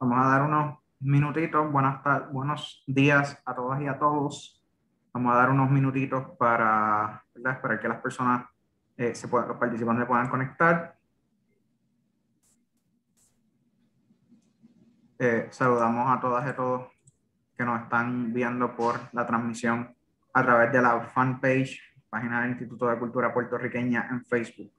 Vamos a dar unos minutitos, buenos días a todas y a todos. Vamos a dar unos minutitos para, ¿verdad?, esperar que las personas, los participantes puedan conectar. Saludamos a todas y a todos que nos están viendo por la transmisión a través de la fanpage, página del Instituto de Cultura Puertorriqueña en Facebook.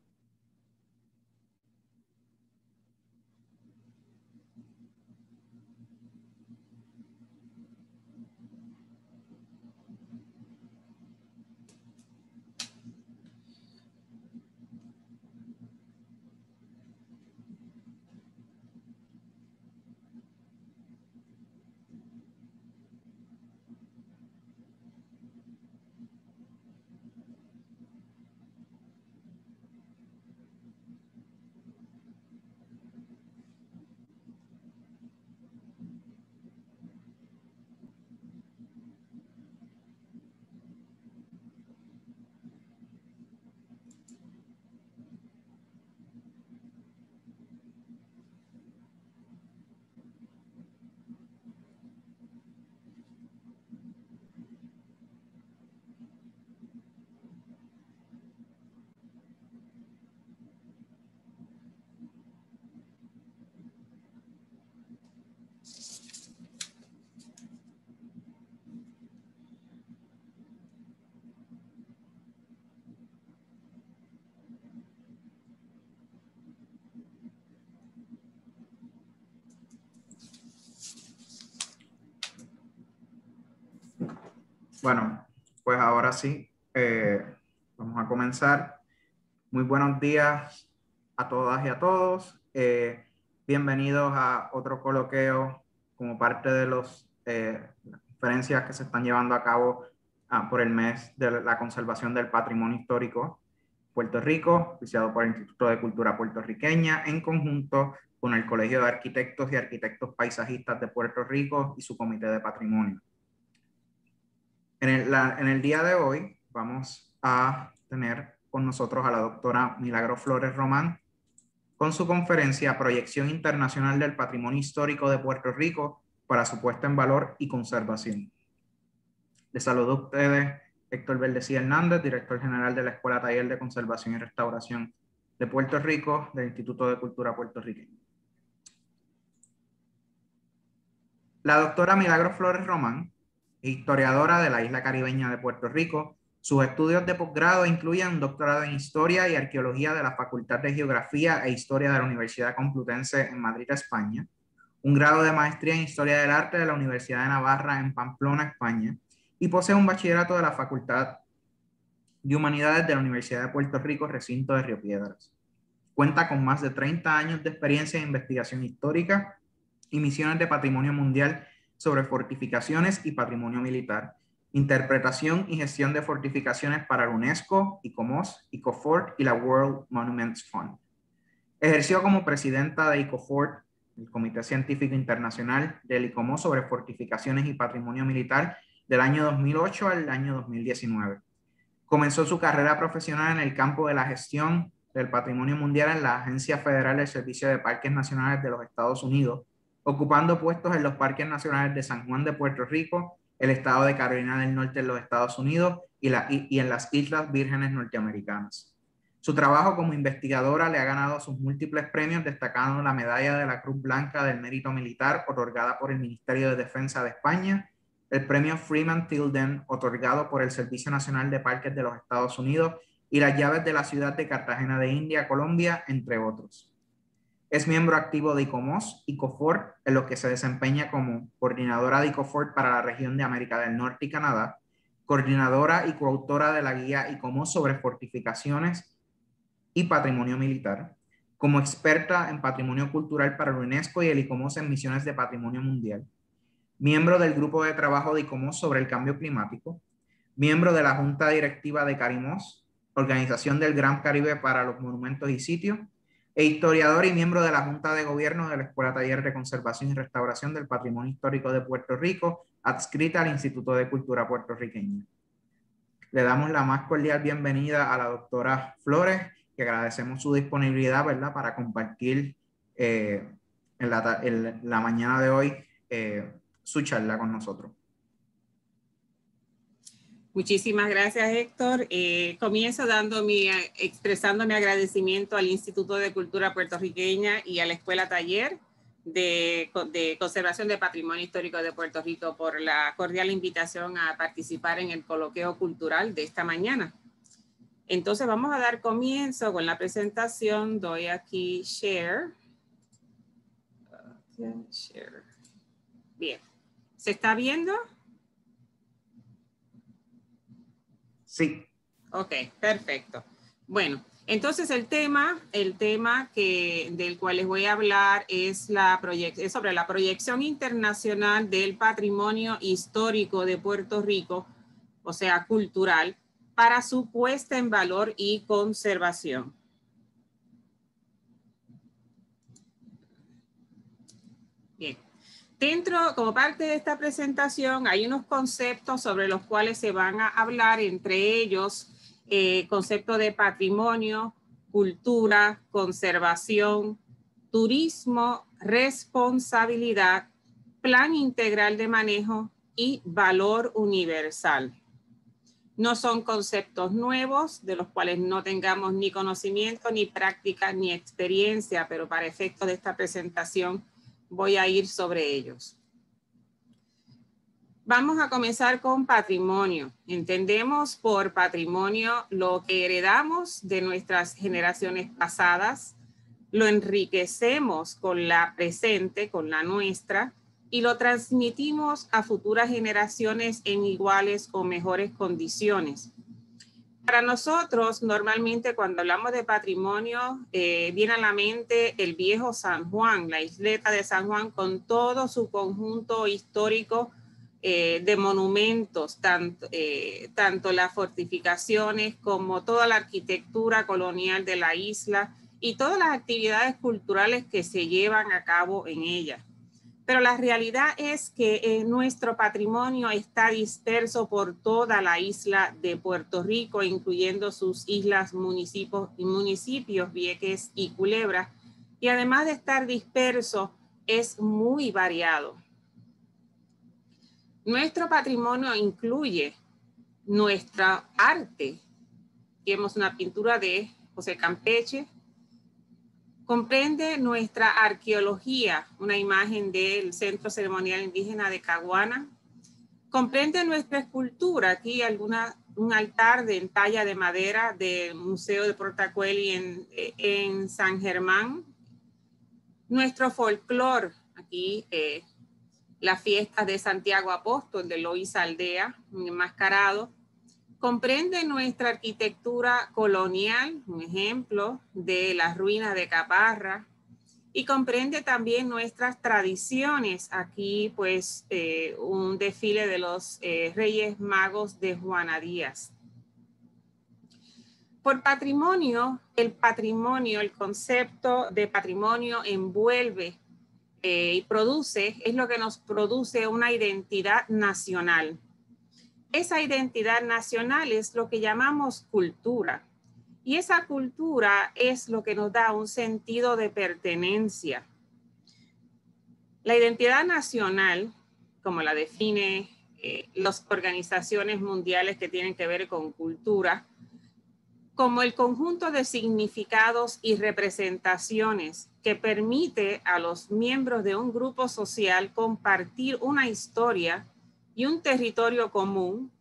Bueno, pues ahora sí, vamos a comenzar. Muy buenos días a todas y a todos. Bienvenidos a otro coloquio como parte de las conferencias que se están llevando a cabo por el mes de la conservación del patrimonio histórico Puerto Rico, oficiado por el Instituto de Cultura Puertorriqueña, en conjunto con el Colegio de Arquitectos y Arquitectos Paisajistas de Puerto Rico y su Comité de Patrimonio. En el día de hoy vamos a tener con nosotros a la doctora Milagro Flores Román con su conferencia Proyección Internacional del Patrimonio Histórico de Puerto Rico para su puesta en valor y conservación. Les saludo a ustedes Héctor Verdecía Hernández, director general de la Escuela Taller de Conservación y Restauración de Puerto Rico del Instituto de Cultura Puertorriqueña. La doctora Milagro Flores Román, historiadora de la isla caribeña de Puerto Rico. Sus estudios de posgrado incluyen un doctorado en Historia y Arqueología de la Facultad de Geografía e Historia de la Universidad Complutense en Madrid, España, un grado de maestría en Historia del Arte de la Universidad de Navarra en Pamplona, España, y posee un bachillerato de la Facultad de Humanidades de la Universidad de Puerto Rico, recinto de Río Piedras. Cuenta con más de 30 años de experiencia en investigación histórica y misiones de patrimonio mundial sobre fortificaciones y patrimonio militar, interpretación y gestión de fortificaciones para la UNESCO, ICOMOS, ICOFOR y la World Monuments Fund. Ejerció como presidenta de ICOFOR, el Comité Científico Internacional del ICOMOS sobre fortificaciones y patrimonio militar, del año 2008 al año 2019. Comenzó su carrera profesional en el campo de la gestión del patrimonio mundial en la Agencia Federal del Servicio de Parques Nacionales de los Estados Unidos, ocupando puestos en los Parques Nacionales de San Juan de Puerto Rico, el estado de Carolina del Norte en los Estados Unidos y en las Islas Vírgenes Norteamericanas. Su trabajo como investigadora le ha ganado sus múltiples premios, destacando la Medalla de la Cruz Blanca del Mérito Militar, otorgada por el Ministerio de Defensa de España, el premio Freeman Tilden, otorgado por el Servicio Nacional de Parques de los Estados Unidos, y las llaves de la ciudad de Cartagena de India, Colombia, entre otros. Es miembro activo de ICOMOS, ICOFOR, en lo que se desempeña como coordinadora de ICOFOR para la región de América del Norte y Canadá, coordinadora y coautora de la guía ICOMOS sobre fortificaciones y patrimonio militar, como experta en patrimonio cultural para la UNESCO y el ICOMOS en misiones de patrimonio mundial, miembro del grupo de trabajo de ICOMOS sobre el cambio climático, miembro de la Junta Directiva de CARIMOS, Organización del Gran Caribe para los Monumentos y Sitios, e historiador y miembro de la Junta de Gobierno de la Escuela Taller de Conservación y Restauración del Patrimonio Histórico de Puerto Rico, adscrita al Instituto de Cultura Puertorriqueña. Le damos la más cordial bienvenida a la doctora Flores, que agradecemos su disponibilidad, ¿verdad?, para compartir en la mañana de hoy su charla con nosotros. Muchísimas gracias, Héctor. Comienzo expresando mi agradecimiento al Instituto de Cultura Puertorriqueña y a la Escuela Taller de Conservación de Patrimonio Histórico de Puerto Rico por la cordial invitación a participar en el coloquio cultural de esta mañana. Entonces vamos a dar comienzo con la presentación. Doy aquí share. Bien. ¿Se está viendo? Sí. Ok, perfecto. Bueno, entonces el tema del cual les voy a hablar es sobre la proyección internacional del patrimonio histórico de Puerto Rico, o sea, cultural, para su puesta en valor y conservación. Bien. Como parte de esta presentación, hay unos conceptos sobre los cuales se van a hablar, entre ellos, concepto de patrimonio, cultura, conservación, turismo, responsabilidad, plan integral de manejo y valor universal. No son conceptos nuevos de los cuales no tengamos ni conocimiento, ni práctica, ni experiencia, pero para efectos de esta presentación voy a ir sobre ellos. Vamos a comenzar con patrimonio. Entendemos por patrimonio lo que heredamos de nuestras generaciones pasadas, lo enriquecemos con la presente, con la nuestra, y lo transmitimos a futuras generaciones en iguales o mejores condiciones. Para nosotros, normalmente cuando hablamos de patrimonio, viene a la mente el viejo San Juan, la isleta de San Juan, con todo su conjunto histórico de monumentos, tanto las fortificaciones como toda la arquitectura colonial de la isla y todas las actividades culturales que se llevan a cabo en ella. Pero la realidad es que nuestro patrimonio está disperso por toda la isla de Puerto Rico, incluyendo sus islas, municipios, Vieques y Culebra. Y además de estar disperso, es muy variado. Nuestro patrimonio incluye nuestra arte. Tenemos una pintura de José Campeche. Comprende nuestra arqueología, una imagen del Centro Ceremonial Indígena de Caguana. Comprende nuestra escultura, aquí un altar en talla de madera del Museo de Portacueli en San Germán. Nuestro folclore, aquí las fiestas de Santiago Apóstol, de Loíza Aldea, un enmascarado. Comprende nuestra arquitectura colonial, un ejemplo de las ruinas de Caparra, y comprende también nuestras tradiciones. Aquí, pues, un desfile de los Reyes Magos de Juana Díaz. Por patrimonio, el concepto de patrimonio envuelve y produce, es lo que nos produce una identidad nacional. Esa identidad nacional es lo que llamamos cultura. Y esa cultura es lo que nos da un sentido de pertenencia. La identidad nacional, como la define las organizaciones mundiales que tienen que ver con cultura, como el conjunto de significados y representaciones que permite a los miembros de un grupo social compartir una historia y un territorio común,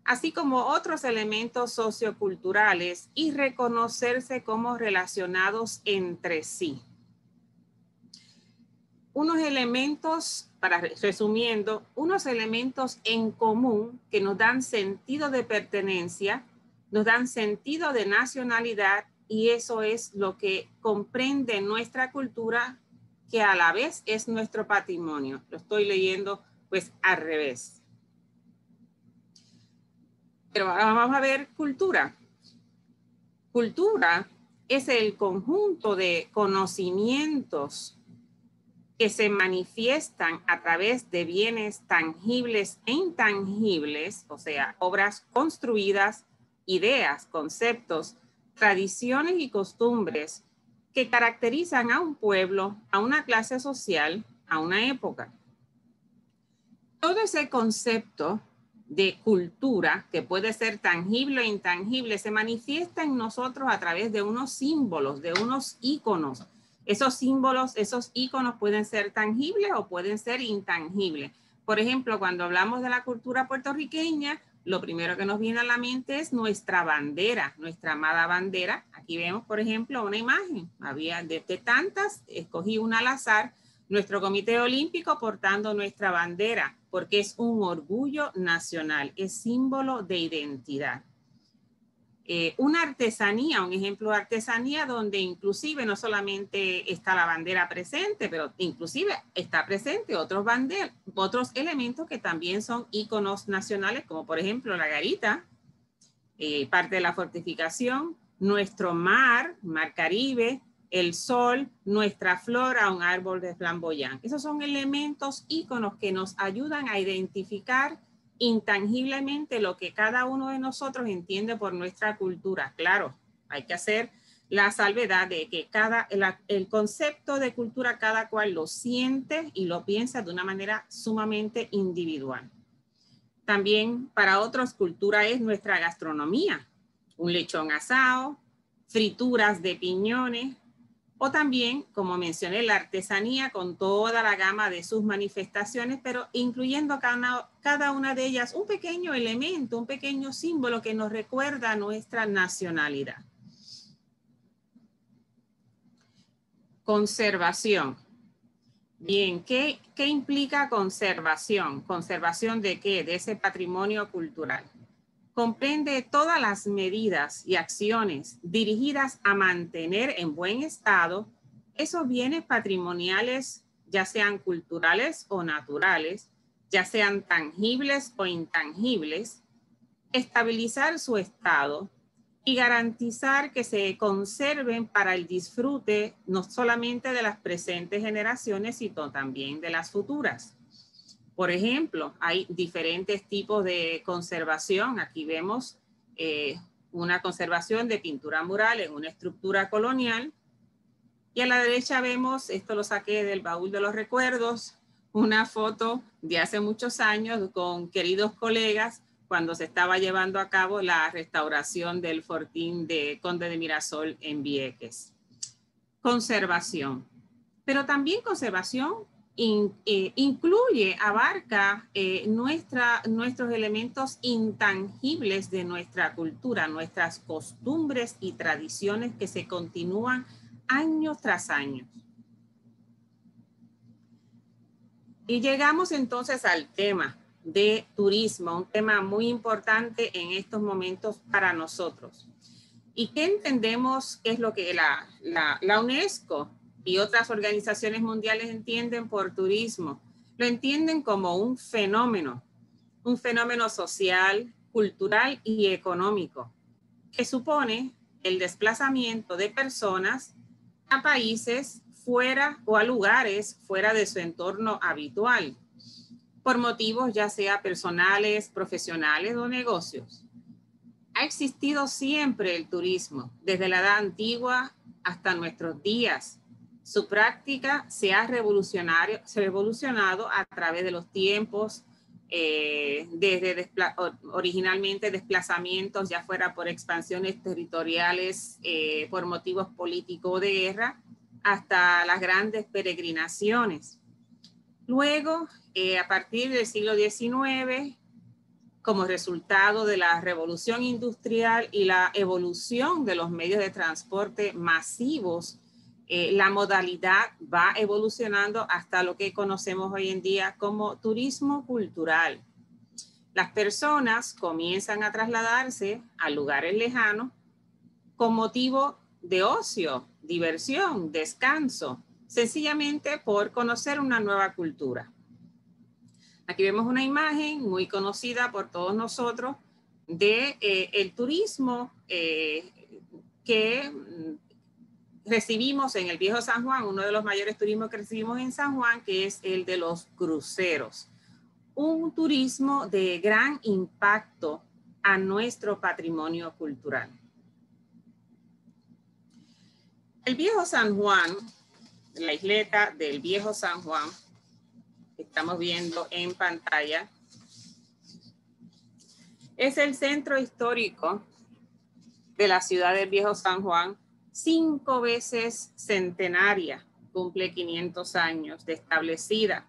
así como otros elementos socioculturales y reconocerse como relacionados entre sí. Resumiendo, unos elementos en común que nos dan sentido de pertenencia, nos dan sentido de nacionalidad, y eso es lo que comprende nuestra cultura, que a la vez es nuestro patrimonio. Lo estoy leyendo pues al revés. Pero vamos a ver cultura. Cultura es el conjunto de conocimientos que se manifiestan a través de bienes tangibles e intangibles, o sea, obras construidas, ideas, conceptos, tradiciones y costumbres que caracterizan a un pueblo, a una clase social, a una época. Todo ese concepto de cultura, que puede ser tangible o intangible, se manifiesta en nosotros a través de unos símbolos, de unos íconos. Esos símbolos, esos íconos pueden ser tangibles o pueden ser intangibles. Por ejemplo, cuando hablamos de la cultura puertorriqueña, lo primero que nos viene a la mente es nuestra bandera, nuestra amada bandera. Aquí vemos, por ejemplo, una imagen. Había de tantas, escogí una al azar, nuestro Comité Olímpico portando nuestra bandera, porque es un orgullo nacional, es símbolo de identidad. Una artesanía, un ejemplo de artesanía donde inclusive no solamente está la bandera presente, pero inclusive está presente otros elementos que también son íconos nacionales, como por ejemplo la garita, parte de la fortificación, nuestro mar Caribe, el sol, nuestra flora, un árbol de flamboyán. Esos son elementos, íconos que nos ayudan a identificar intangiblemente lo que cada uno de nosotros entiende por nuestra cultura. Claro, hay que hacer la salvedad de que el concepto de cultura cada cual lo siente y lo piensa de una manera sumamente individual. También para otros, cultura es nuestra gastronomía, un lechón asado, frituras de piñones, o también, como mencioné, la artesanía con toda la gama de sus manifestaciones, pero incluyendo cada una de ellas un pequeño elemento, un pequeño símbolo que nos recuerda nuestra nacionalidad. Conservación. Bien, ¿qué implica conservación? ¿Conservación de qué? De ese patrimonio cultural. Comprende todas las medidas y acciones dirigidas a mantener en buen estado esos bienes patrimoniales, ya sean culturales o naturales, ya sean tangibles o intangibles, estabilizar su estado y garantizar que se conserven para el disfrute no solamente de las presentes generaciones, sino también de las futuras. Por ejemplo, hay diferentes tipos de conservación. Aquí vemos una conservación de pintura mural en una estructura colonial. Y a la derecha vemos, esto lo saqué del baúl de los recuerdos, una foto de hace muchos años con queridos colegas cuando se estaba llevando a cabo la restauración del fortín de Conde de Mirasol en Vieques. Conservación. Pero también conservación incluye, abarca nuestros elementos intangibles de nuestra cultura, nuestras costumbres y tradiciones que se continúan años tras años. Y llegamos entonces al tema de turismo, un tema muy importante en estos momentos para nosotros. ¿Y qué entendemos es lo que la UNESCO y otras organizaciones mundiales entienden por turismo? Lo entienden como un fenómeno social, cultural y económico, que supone el desplazamiento de personas a países fuera o a lugares fuera de su entorno habitual, por motivos ya sea personales, profesionales o negocios. Ha existido siempre el turismo, desde la edad antigua hasta nuestros días. Su práctica se ha revolucionado a través de los tiempos, desde originalmente desplazamientos, ya fuera por expansiones territoriales, por motivos políticos o de guerra, hasta las grandes peregrinaciones. Luego, a partir del siglo XIX, como resultado de la revolución industrial y la evolución de los medios de transporte masivos, la modalidad va evolucionando hasta lo que conocemos hoy en día como turismo cultural. Las personas comienzan a trasladarse a lugares lejanos con motivo de ocio, diversión, descanso, sencillamente por conocer una nueva cultura. Aquí vemos una imagen muy conocida por todos nosotros de el turismo que recibimos en el Viejo San Juan, uno de los mayores turismos que recibimos en San Juan, que es el de los cruceros. Un turismo de gran impacto a nuestro patrimonio cultural. El Viejo San Juan, la isleta del Viejo San Juan, que estamos viendo en pantalla, es el centro histórico de la ciudad del Viejo San Juan, 5 veces centenaria, cumple 500 años de establecida.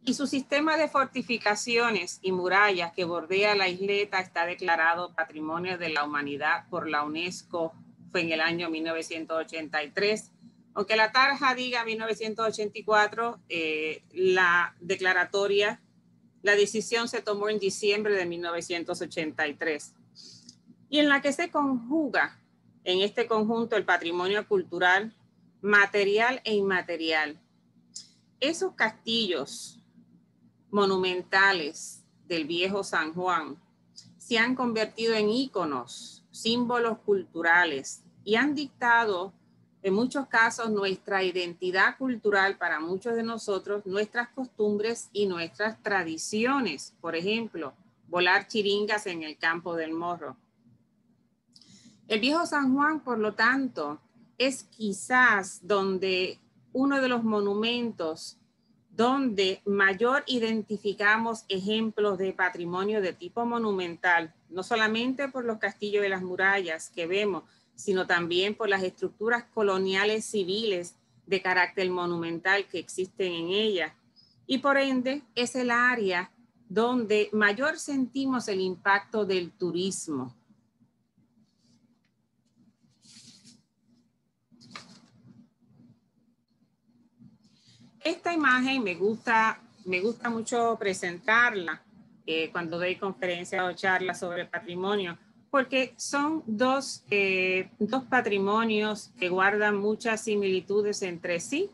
Y su sistema de fortificaciones y murallas que bordea la isleta está declarado Patrimonio de la Humanidad por la UNESCO, fue en el año 1983. Aunque la tarja diga 1984, la declaratoria, la decisión se tomó en diciembre de 1983. Y en la que se conjuga en este conjunto el patrimonio cultural, material e inmaterial. Esos castillos monumentales del Viejo San Juan se han convertido en íconos, símbolos culturales y han dictado en muchos casos nuestra identidad cultural para muchos de nosotros, nuestras costumbres y nuestras tradiciones. Por ejemplo, volar chiringas en el Campo del Morro. El Viejo San Juan, por lo tanto, es quizás donde uno de los monumentos donde mayor identificamos ejemplos de patrimonio de tipo monumental, no solamente por los castillos y las murallas que vemos, sino también por las estructuras coloniales civiles de carácter monumental que existen en ella. Y por ende es el área donde mayor sentimos el impacto del turismo. Esta imagen me gusta mucho presentarla cuando doy conferencias o charlas sobre patrimonio, porque son dos patrimonios que guardan muchas similitudes entre sí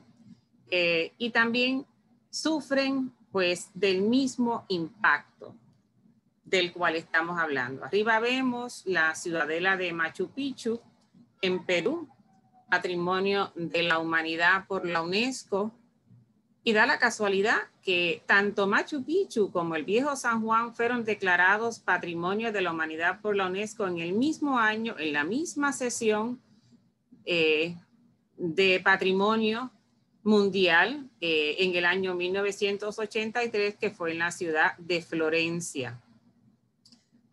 y también sufren pues del mismo impacto del cual estamos hablando. Arriba vemos la ciudadela de Machu Picchu en Perú, Patrimonio de la Humanidad por la UNESCO. Y da la casualidad que tanto Machu Picchu como el Viejo San Juan fueron declarados Patrimonio de la Humanidad por la UNESCO en el mismo año, en la misma sesión de Patrimonio Mundial en el año 1983, que fue en la ciudad de Florencia.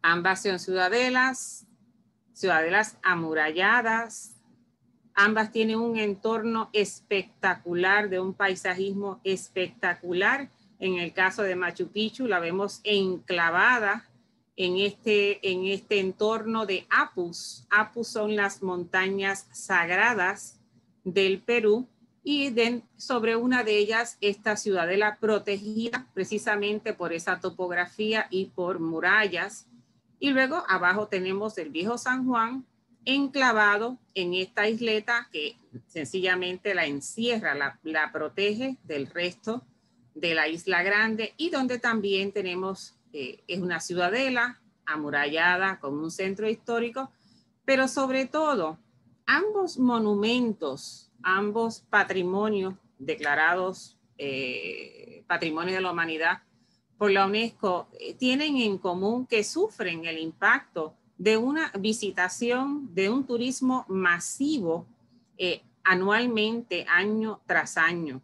Ambas son ciudadelas amuralladas. Ambas tienen un entorno espectacular, de un paisajismo espectacular. En el caso de Machu Picchu la vemos enclavada en este entorno de Apus. Apus son las montañas sagradas del Perú y sobre una de ellas esta ciudadela protegida precisamente por esa topografía y por murallas. Y luego abajo tenemos el Viejo San Juan, enclavado en esta isleta que sencillamente la encierra, la protege del resto de la Isla Grande, y donde también tenemos, es una ciudadela amurallada con un centro histórico, pero sobre todo ambos monumentos, ambos patrimonios declarados Patrimonio de la Humanidad por la UNESCO tienen en común que sufren el impacto de una visitación, de un turismo masivo anualmente, año tras año.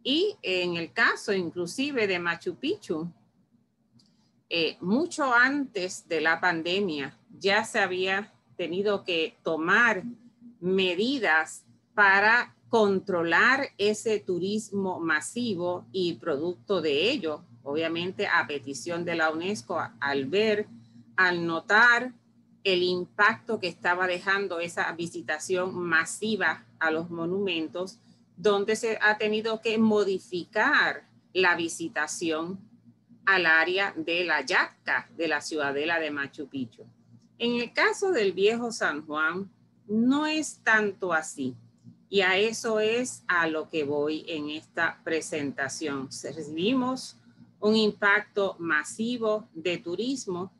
Y en el caso inclusive de Machu Picchu, mucho antes de la pandemia ya se había tenido que tomar medidas para controlar ese turismo masivo, y producto de ello, obviamente a petición de la UNESCO, al notar el impacto que estaba dejando esa visitación masiva a los monumentos, donde se ha tenido que modificar la visitación al área de la Yacta, de la ciudadela de Machu Picchu. En el caso del Viejo San Juan, no es tanto así, y a eso es a lo que voy en esta presentación. Recibimos un impacto masivo de turismo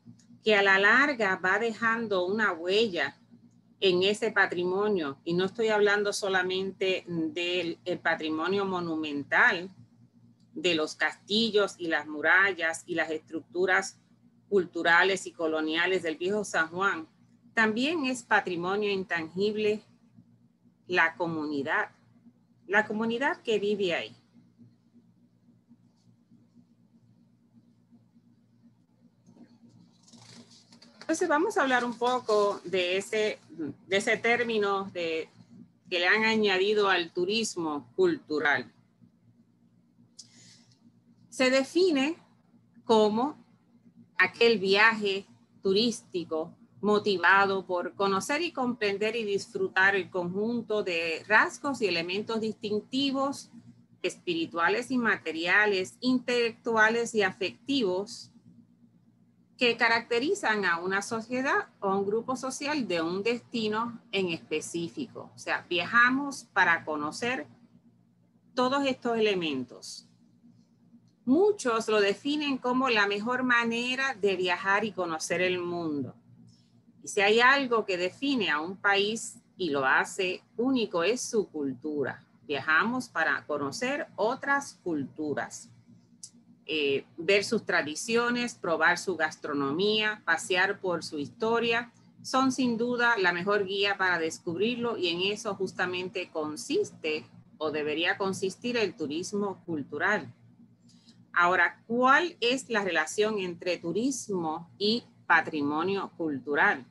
que a la larga va dejando una huella en ese patrimonio, y no estoy hablando solamente del patrimonio monumental, de los castillos y las murallas y las estructuras culturales y coloniales del Viejo San Juan. También es patrimonio intangible la comunidad que vive ahí. Entonces vamos a hablar un poco de ese término que le han añadido al turismo cultural. Se define como aquel viaje turístico motivado por conocer y comprender y disfrutar el conjunto de rasgos y elementos distintivos, espirituales y materiales, intelectuales y afectivos que caracterizan a una sociedad o a un grupo social de un destino en específico. O sea, viajamos para conocer todos estos elementos. Muchos lo definen como la mejor manera de viajar y conocer el mundo. Y si hay algo que define a un país y lo hace único, es su cultura. Viajamos para conocer otras culturas. Ver sus tradiciones, probar su gastronomía, pasear por su historia, son sin duda la mejor guía para descubrirlo, y en eso justamente consiste o debería consistir el turismo cultural. Ahora, ¿cuál es la relación entre turismo y patrimonio cultural?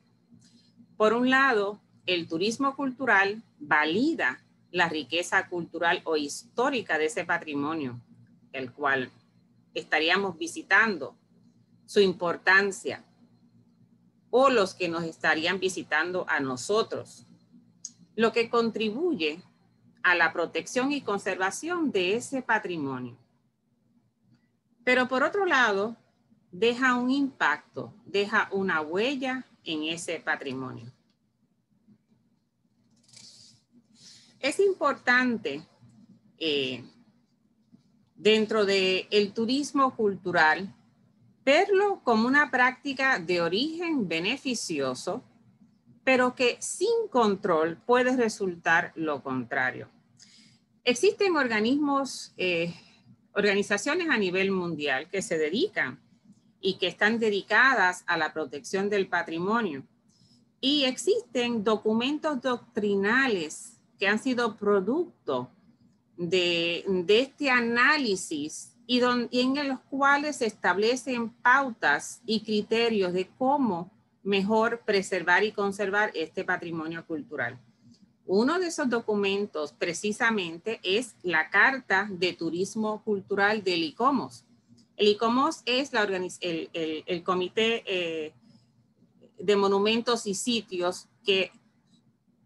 Por un lado, el turismo cultural valida la riqueza cultural o histórica de ese patrimonio, el cual estaríamos visitando, su importancia, o los que nos estarían visitando a nosotros, lo que contribuye a la protección y conservación de ese patrimonio. Pero por otro lado, deja un impacto, deja una huella en ese patrimonio. Es importante dentro del turismo cultural verlo como una práctica de origen beneficioso, pero que sin control puede resultar lo contrario. Existen organizaciones a nivel mundial que se dedican y que están dedicadas a la protección del patrimonio. Y existen documentos doctrinales que han sido producto de este análisis y en los cuales se establecen pautas y criterios de cómo mejor preservar y conservar este patrimonio cultural. Uno de esos documentos precisamente es la Carta de Turismo Cultural del ICOMOS. El ICOMOS es el Comité de Monumentos y Sitios, que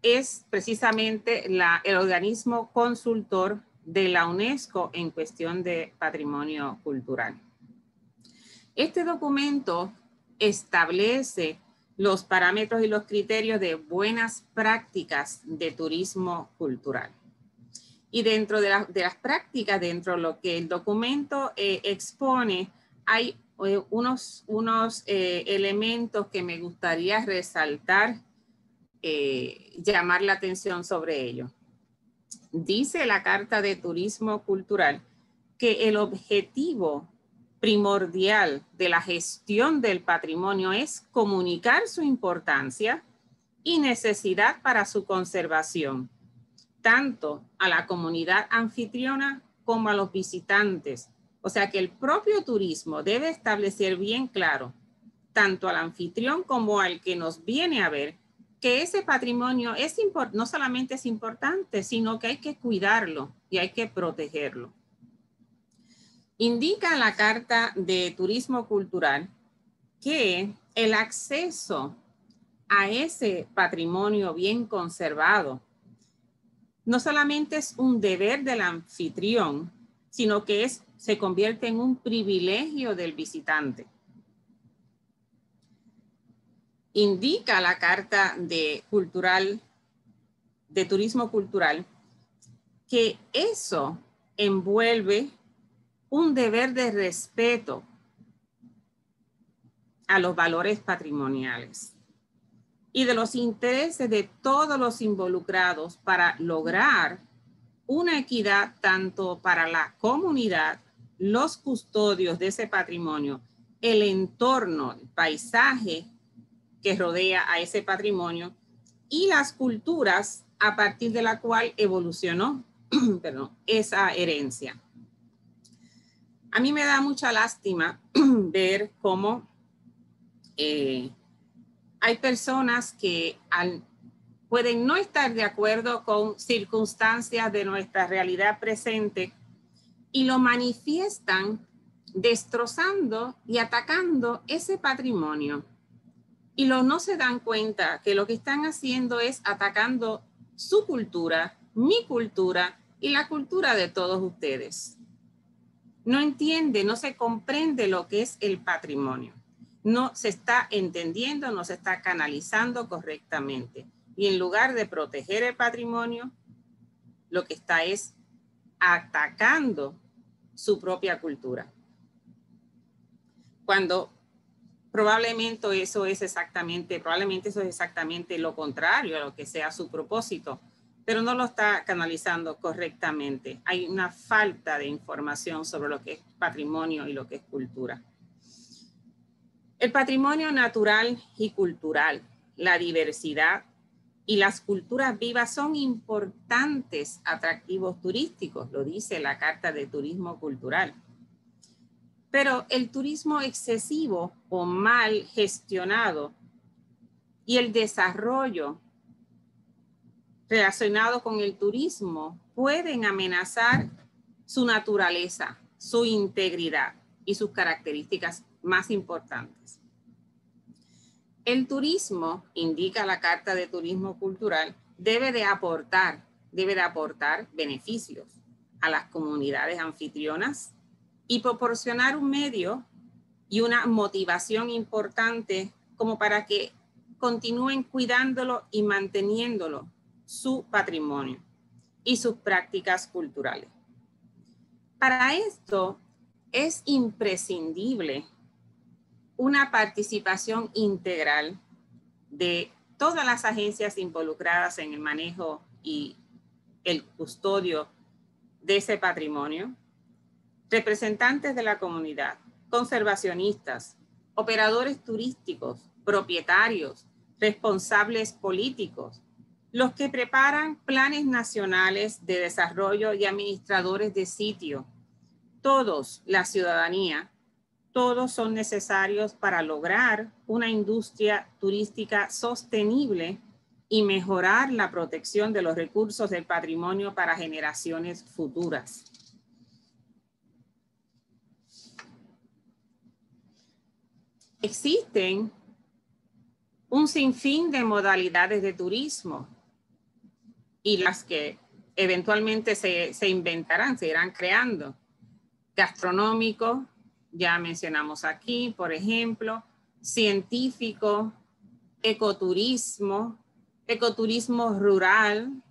es precisamente el organismo consultor de la UNESCO en cuestión de patrimonio cultural. Este documento establece los parámetros y los criterios de buenas prácticas de turismo cultural. Y dentro de las prácticas, dentro de lo que el documento expone, hay unos elementos que me gustaría resaltar, llamar la atención sobre ello. Dice la Carta de Turismo Cultural que el objetivo primordial de la gestión del patrimonio es comunicar su importancia y necesidad para su conservación, tanto a la comunidad anfitriona como a los visitantes. O sea que el propio turismo debe establecer bien claro, tanto al anfitrión como al que nos viene a ver, que ese patrimonio no solamente es importante, sino que hay que cuidarlo y hay que protegerlo. Indica la Carta de Turismo Cultural que el acceso a ese patrimonio bien conservado no solamente es un deber del anfitrión, sino que se convierte en un privilegio del visitante. Indica la Carta de Turismo Cultural que eso envuelve un deber de respeto a los valores patrimoniales y de los intereses de todos los involucrados para lograr una equidad tanto para la comunidad, los custodios de ese patrimonio, el entorno, el paisaje que rodea a ese patrimonio y las culturas a partir de la cual evolucionó esa herencia. A mí me da mucha lástima ver cómo hay personas que pueden no estar de acuerdo con circunstancias de nuestra realidad presente y lo manifiestan destrozando y atacando ese patrimonio. Y no se dan cuenta que lo que están haciendo es atacando su cultura, mi cultura y la cultura de todos ustedes. No entiende, no se comprende lo que es el patrimonio. No se está entendiendo, no se está canalizando correctamente. Y en lugar de proteger el patrimonio, lo que está es atacando su propia cultura. Cuando probablemente eso es exactamente lo contrario a lo que sea su propósito, pero no lo está canalizando correctamente. Hay una falta de información sobre lo que es patrimonio y lo que es cultura. El patrimonio natural y cultural, la diversidad y las culturas vivas son importantes atractivos turísticos, lo dice la Carta de Turismo Cultural. Pero el turismo excesivo o mal gestionado y el desarrollo relacionado con el turismo pueden amenazar su naturaleza, su integridad y sus características más importantes. El turismo, indica la Carta de Turismo Cultural, debe de aportar beneficios a las comunidades anfitrionas y proporcionar un medio y una motivación importante como para que continúen cuidándolo y manteniéndolo, su patrimonio y sus prácticas culturales. Para esto es imprescindible una participación integral de todas las agencias involucradas en el manejo y el custodio de ese patrimonio, representantes de la comunidad, conservacionistas, operadores turísticos, propietarios, responsables políticos, los que preparan planes nacionales de desarrollo y administradores de sitio, todos, la ciudadanía, todos son necesarios para lograr una industria turística sostenible y mejorar la protección de los recursos del patrimonio para generaciones futuras. Existen un sinfín de modalidades de turismo y las que eventualmente se inventarán, se irán creando. Gastronómico, ya mencionamos aquí, por ejemplo, científico, ecoturismo, ecoturismo rural,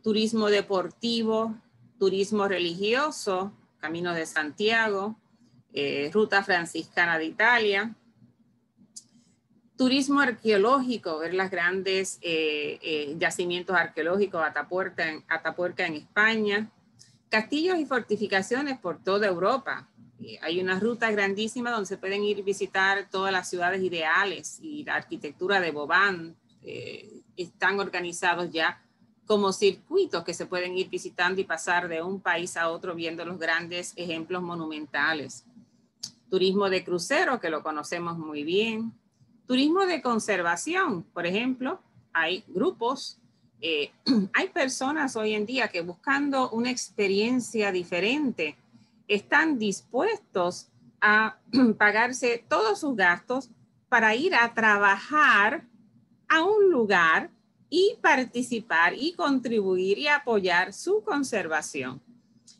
turismo deportivo, turismo religioso, Camino de Santiago, Ruta Franciscana de Italia, turismo arqueológico, ver las grandes yacimientos arqueológicos, Atapuerca en España, castillos y fortificaciones por toda Europa. Hay una ruta grandísima donde se pueden ir a visitar todas las ciudades ideales y la arquitectura de Vauban. Están organizados ya como circuitos que se pueden ir visitando y pasar de un país a otro viendo los grandes ejemplos monumentales. Turismo de crucero, que lo conocemos muy bien. Turismo de conservación, por ejemplo, hay grupos, hay personas hoy en día que buscando una experiencia diferente están dispuestos a pagarse todos sus gastos para ir a trabajar a un lugar y participar y contribuir y apoyar su conservación.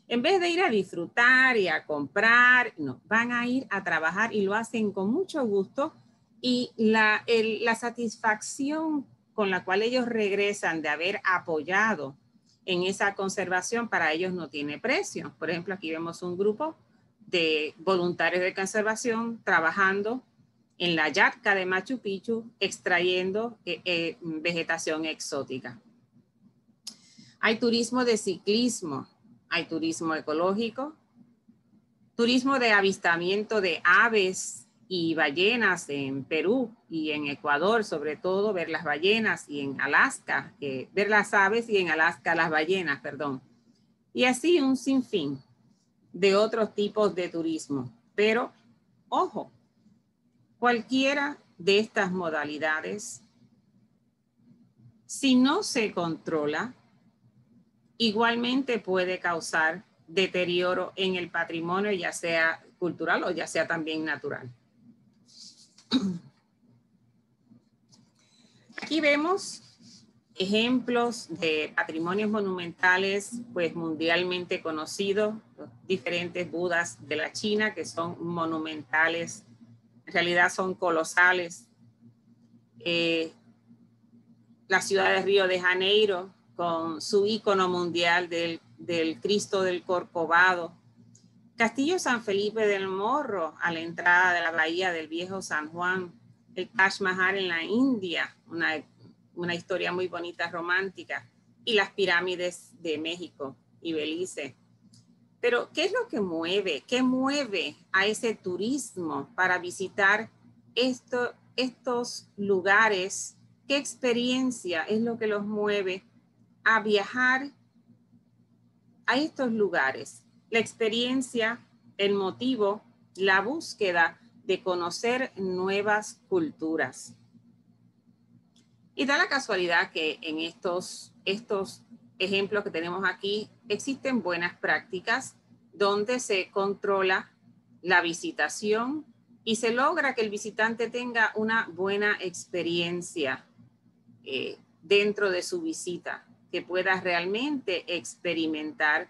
En vez de ir a disfrutar y a comprar, no, van a ir a trabajar y lo hacen con mucho gusto y la satisfacción con la cual ellos regresan de haber apoyado en esa conservación para ellos no tiene precio. Por ejemplo, aquí vemos un grupo de voluntarios de conservación trabajando en la Yatca de Machu Picchu, extrayendo vegetación exótica. Hay turismo de ciclismo, hay turismo ecológico, turismo de avistamiento de aves y ballenas en Perú y en Ecuador, sobre todo ver las ballenas, y en Alaska, ver las aves, y en Alaska las ballenas, perdón. Y así un sinfín de otros tipos de turismo. Pero, ojo, cualquiera de estas modalidades, si no se controla, igualmente puede causar deterioro en el patrimonio, ya sea cultural o ya sea también natural. Aquí vemos ejemplos de patrimonios monumentales, pues mundialmente conocidos, los diferentes Budas de la China, que son monumentales, en realidad son colosales. La ciudad de Río de Janeiro, con su ícono mundial del Cristo del Corcovado. Castillo San Felipe del Morro, a la entrada de la bahía del Viejo San Juan. El Taj Mahal en la India, una historia muy bonita, romántica. Y las pirámides de México y Belice. Pero, ¿qué es lo que mueve? ¿Qué mueve a ese turismo para visitar estos lugares? ¿Qué experiencia es lo que los mueve a viajar a estos lugares? La experiencia, el motivo, la búsqueda de conocer nuevas culturas. Y da la casualidad que en estos ejemplos que tenemos aquí existen buenas prácticas donde se controla la visitación y se logra que el visitante tenga una buena experiencia dentro de su visita, que pueda realmente experimentar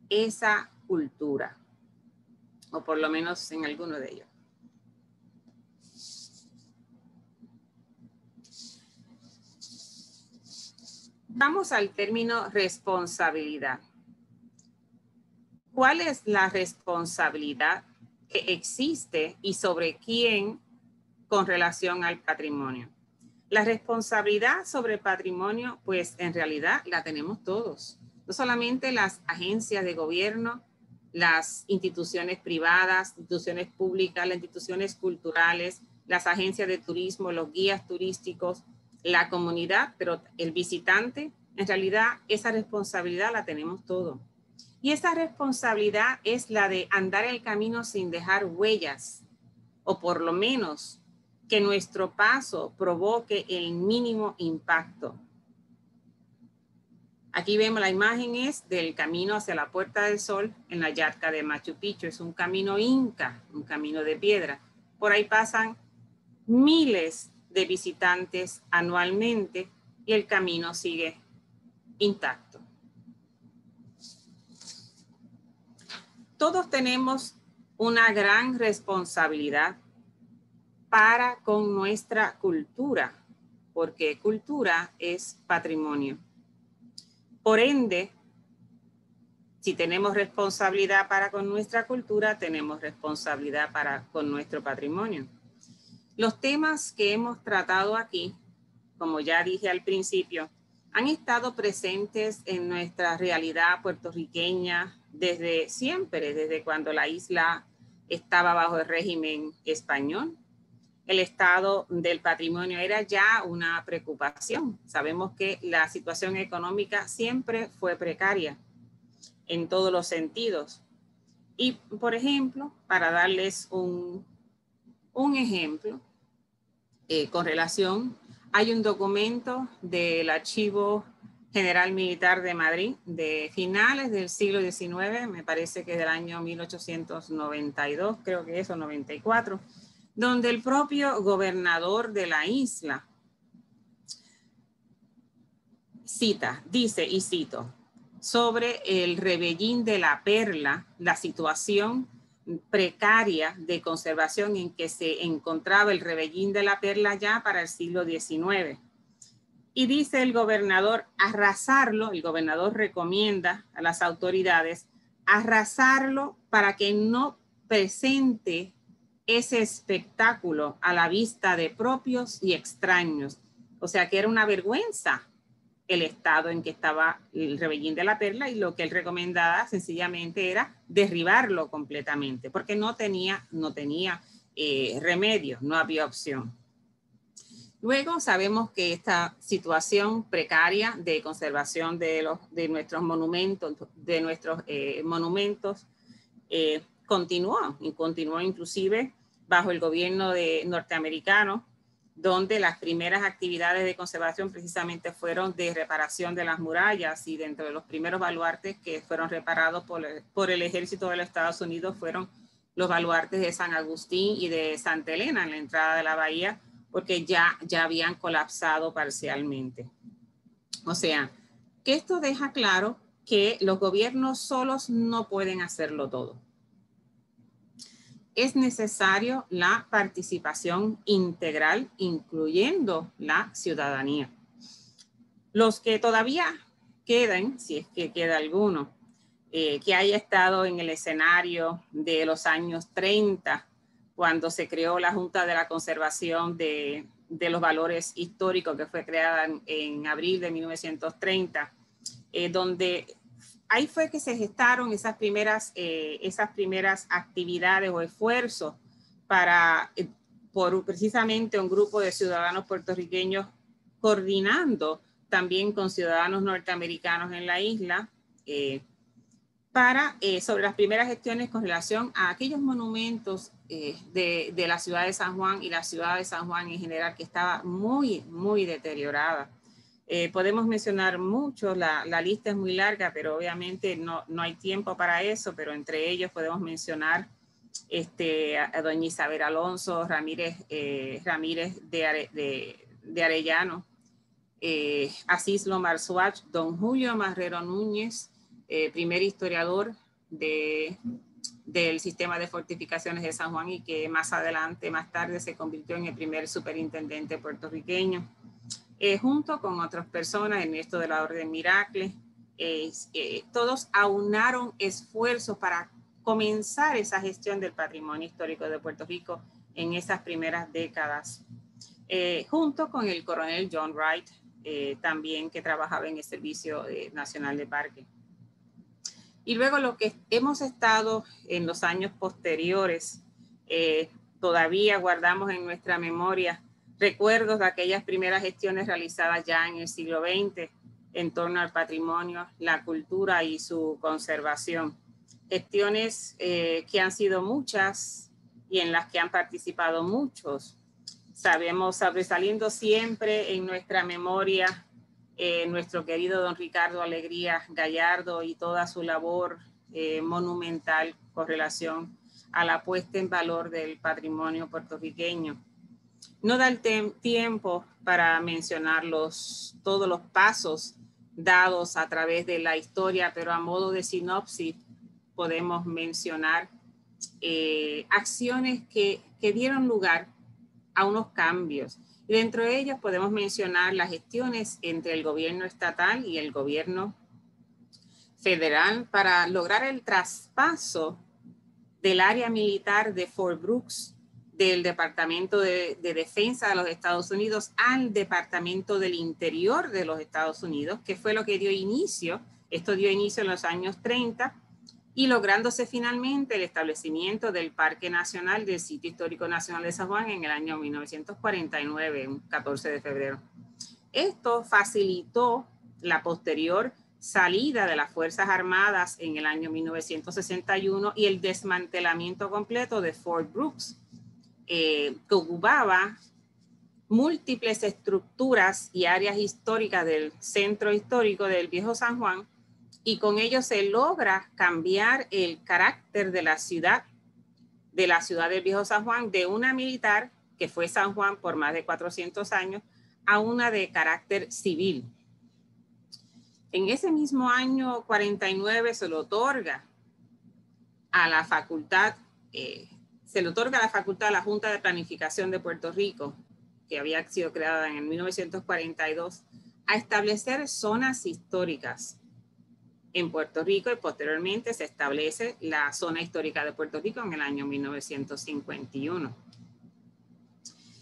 esa cultura, o por lo menos en alguno de ellos. Vamos al término responsabilidad. ¿Cuál es la responsabilidad que existe y sobre quién con relación al patrimonio? La responsabilidad sobre el patrimonio, pues en realidad la tenemos todos. No solamente las agencias de gobierno, las instituciones privadas, instituciones públicas, las instituciones culturales, las agencias de turismo, los guías turísticos, la comunidad, pero el visitante, en realidad esa responsabilidad la tenemos todos. Y esa responsabilidad es la de andar el camino sin dejar huellas, o por lo menos que nuestro paso provoque el mínimo impacto. Aquí vemos la imagen es del camino hacia la Puerta del Sol en la Yazca de Machu Picchu. Es un camino inca, un camino de piedra. Por ahí pasan miles de visitantes anualmente y el camino sigue intacto. Todos tenemos una gran responsabilidad para con nuestra cultura, porque cultura es patrimonio. Por ende, si tenemos responsabilidad para con nuestra cultura, tenemos responsabilidad para con nuestro patrimonio. Los temas que hemos tratado aquí, como ya dije al principio, han estado presentes en nuestra realidad puertorriqueña desde siempre, desde cuando la isla estaba bajo el régimen español. El estado del patrimonio era ya una preocupación. Sabemos que la situación económica siempre fue precaria en todos los sentidos. Y, por ejemplo, para darles un ejemplo, con relación, hay un documento del Archivo General Militar de Madrid de finales del siglo XIX, me parece que del año 1892, creo que es, o 94, donde el propio gobernador de la isla dice, y cito, sobre el Rebellín de la Perla, la situación precaria de conservación en que se encontraba el Rebellín de la Perla ya para el siglo XIX. Y dice el gobernador, arrasarlo, el gobernador recomienda a las autoridades arrasarlo para que no presente ese espectáculo a la vista de propios y extraños. O sea que era una vergüenza el estado en que estaba el Rebellín de la Perla, y lo que él recomendaba sencillamente era derribarlo completamente, porque no tenía remedio, no había opción. Luego sabemos que esta situación precaria de conservación de nuestros monumentos, continuó inclusive bajo el gobierno norteamericano, donde las primeras actividades de conservación precisamente fueron de reparación de las murallas, y dentro de los primeros baluartes que fueron reparados por el ejército de los Estados Unidos fueron los baluartes de San Agustín y de Santa Elena en la entrada de la bahía, porque ya habían colapsado parcialmente. O sea, que esto deja claro que los gobiernos solos no pueden hacerlo todo. Es necesario la participación integral, incluyendo la ciudadanía. Los que todavía queden, si es que queda alguno, que haya estado en el escenario de los años 30, cuando se creó la Junta de la Conservación de los Valores Históricos, que fue creada en abril de 1930, donde ahí fue que se gestaron esas primeras actividades o esfuerzos por precisamente un grupo de ciudadanos puertorriqueños coordinando también con ciudadanos norteamericanos en la isla, sobre las primeras gestiones con relación a aquellos monumentos de la ciudad de San Juan y la ciudad de San Juan en general, que estaba muy, muy deteriorada. Podemos mencionar mucho, la lista es muy larga, pero obviamente no hay tiempo para eso, pero entre ellos podemos mencionar a doña Isabel Alonso Ramírez de Arellano, Asís Lomar Suach, don Julio Marrero Núñez, primer historiador del sistema de fortificaciones de San Juan, y que más tarde se convirtió en el primer superintendente puertorriqueño, junto con otras personas, Ernesto de la Orden Miracle. Todos aunaron esfuerzos para comenzar esa gestión del patrimonio histórico de Puerto Rico en esas primeras décadas, junto con el coronel John Wright, también, que trabajaba en el Servicio Nacional de Parque. Y luego lo que hemos estado en los años posteriores, todavía guardamos en nuestra memoria recuerdos de aquellas primeras gestiones realizadas ya en el siglo XX en torno al patrimonio, la cultura y su conservación. Gestiones que han sido muchas y en las que han participado muchos. Sabemos, sobresaliendo siempre en nuestra memoria, nuestro querido don Ricardo Alegría Gallardo y toda su labor monumental con relación a la puesta en valor del patrimonio puertorriqueño. No da el tiempo para mencionar todos los pasos dados a través de la historia, pero a modo de sinopsis podemos mencionar acciones que dieron lugar a unos cambios. Y dentro de ellas podemos mencionar las gestiones entre el gobierno estatal y el gobierno federal para lograr el traspaso del área militar de Fort Brooks del Departamento de Defensa de los Estados Unidos al Departamento del Interior de los Estados Unidos, que fue lo que dio inicio. Esto dio inicio en los años 30 y lográndose finalmente el establecimiento del Parque Nacional del Sitio Histórico Nacional de San Juan en el año 1949, un 14 de febrero. Esto facilitó la posterior salida de las Fuerzas Armadas en el año 1961 y el desmantelamiento completo de Fort Brooks, que ocupaba múltiples estructuras y áreas históricas del centro histórico del Viejo San Juan, y con ello se logra cambiar el carácter de la ciudad del Viejo San Juan, de una militar, que fue San Juan por más de 400 años, a una de carácter civil. En ese mismo año 49 se le otorga a la facultad, a la Junta de Planificación de Puerto Rico, que había sido creada en el 1942, a establecer zonas históricas en Puerto Rico, y posteriormente se establece la zona histórica de Puerto Rico en el año 1951.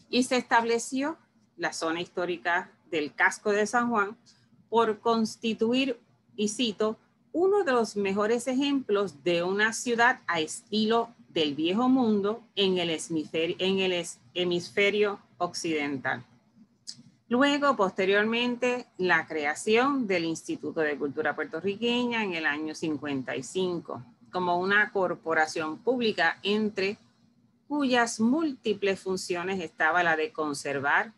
Y se estableció la zona histórica del Casco de San Juan por constituir, y cito, uno de los mejores ejemplos de una ciudad a estilo del viejo mundo en el hemisferio occidental. Luego, posteriormente, la creación del Instituto de Cultura Puertorriqueña en el año 55, como una corporación pública entre cuyas múltiples funciones estaba la de conservar,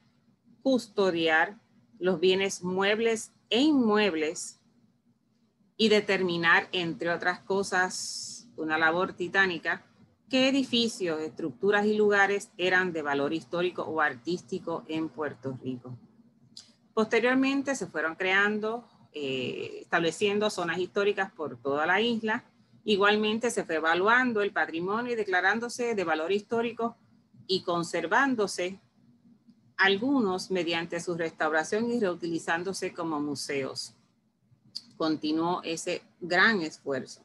custodiar los bienes muebles e inmuebles y determinar, entre otras cosas, una labor titánica, qué edificios, estructuras y lugares eran de valor histórico o artístico en Puerto Rico. Posteriormente se fueron creando, estableciendo zonas históricas por toda la isla. Igualmente se fue evaluando el patrimonio y declarándose de valor histórico y conservándose algunos mediante su restauración y reutilizándose como museos. Continuó ese gran esfuerzo.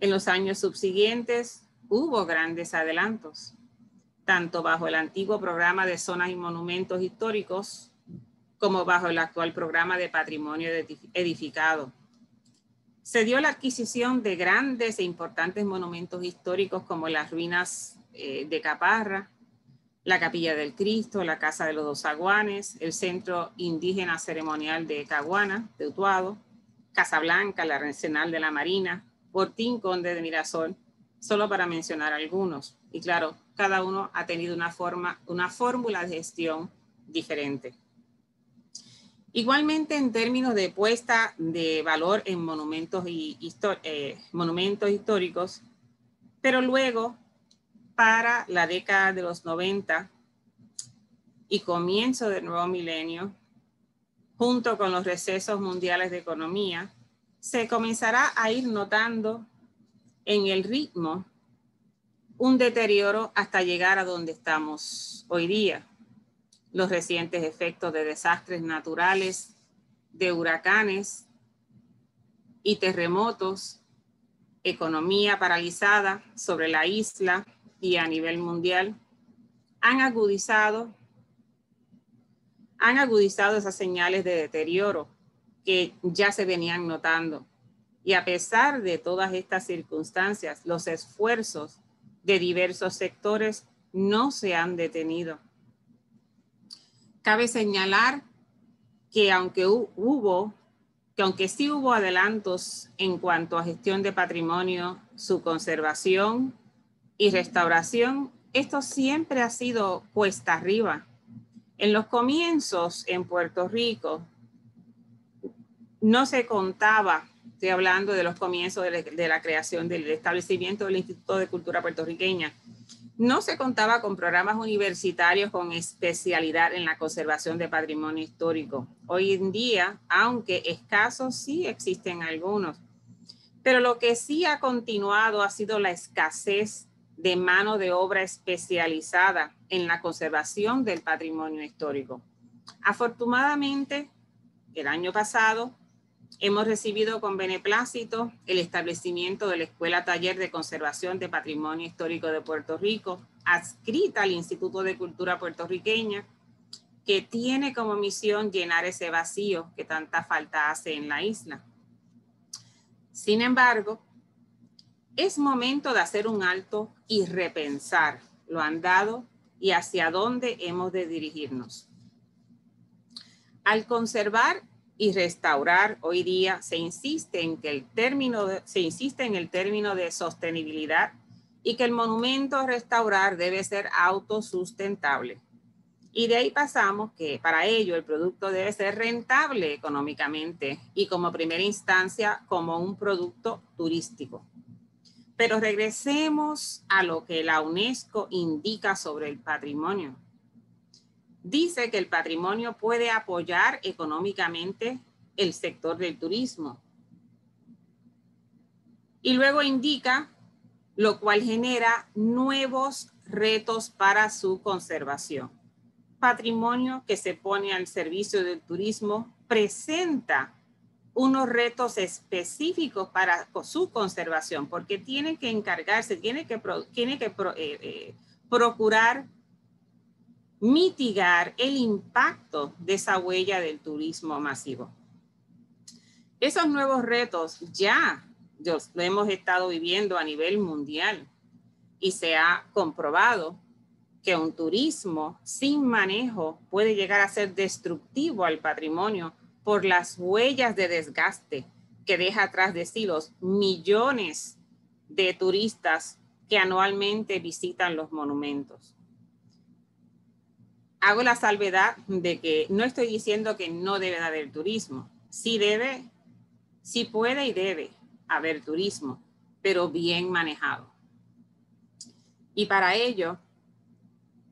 En los años subsiguientes hubo grandes adelantos, tanto bajo el antiguo programa de zonas y monumentos históricos como bajo el actual programa de patrimonio edificado. Se dio la adquisición de grandes e importantes monumentos históricos como las ruinas de Caparra, la Capilla del Cristo, la Casa de los Dos Aguanes, el Centro Indígena Ceremonial de Caguana, de Utuado, Casablanca, la Arsenal de la Marina, Fortín Conde de Mirasol, solo para mencionar algunos. Y claro, cada uno ha tenido una fórmula de gestión diferente. Igualmente, en términos de puesta de valor en monumentos históricos, pero luego, para la década de los 90 y comienzo del nuevo milenio, junto con los recesos mundiales de economía, se comenzará a ir notando en el ritmo un deterioro hasta llegar a donde estamos hoy día. Los recientes efectos de desastres naturales, de huracanes y terremotos, economía paralizada sobre la isla y a nivel mundial, han agudizado esas señales de deterioro que ya se venían notando. Y a pesar de todas estas circunstancias, los esfuerzos de diversos sectores no se han detenido. Cabe señalar que aunque sí hubo adelantos en cuanto a gestión de patrimonio, su conservación y restauración, esto siempre ha sido cuesta arriba. En los comienzos en Puerto Rico no se contaba, estoy hablando de los comienzos de la creación del establecimiento del Instituto de Cultura Puertorriqueña, no se contaba con programas universitarios con especialidad en la conservación de patrimonio histórico. Hoy en día, aunque escasos, sí existen algunos. Pero lo que sí ha continuado ha sido la escasez de mano de obra especializada en la conservación del patrimonio histórico. Afortunadamente, el año pasado hemos recibido con beneplácito el establecimiento de la Escuela Taller de Conservación de Patrimonio Histórico de Puerto Rico, adscrita al Instituto de Cultura Puertorriqueña, que tiene como misión llenar ese vacío que tanta falta hace en la isla. Sin embargo, es momento de hacer un alto y repensar lo andado y hacia dónde hemos de dirigirnos. Al conservar y restaurar, hoy día se insiste en el término de sostenibilidad y que el monumento a restaurar debe ser autosustentable. Y de ahí pasamos que para ello el producto debe ser rentable económicamente y como primera instancia como un producto turístico. Pero regresemos a lo que la UNESCO indica sobre el patrimonio. Dice que el patrimonio puede apoyar económicamente el sector del turismo. Y luego indica, lo cual genera nuevos retos para su conservación. Patrimonio que se pone al servicio del turismo presenta unos retos específicos para su conservación, porque tiene que encargarse, tiene que procurar mitigar el impacto de esa huella del turismo masivo. Esos nuevos retos ya lo hemos estado viviendo a nivel mundial. y se ha comprobado que un turismo sin manejo puede llegar a ser destructivo al patrimonio por las huellas de desgaste que deja atrás de sí los millones de turistas que anualmente visitan los monumentos. Hago la salvedad de que no estoy diciendo que no debe de haber turismo. Sí puede y debe haber turismo, pero bien manejado. Y para ello,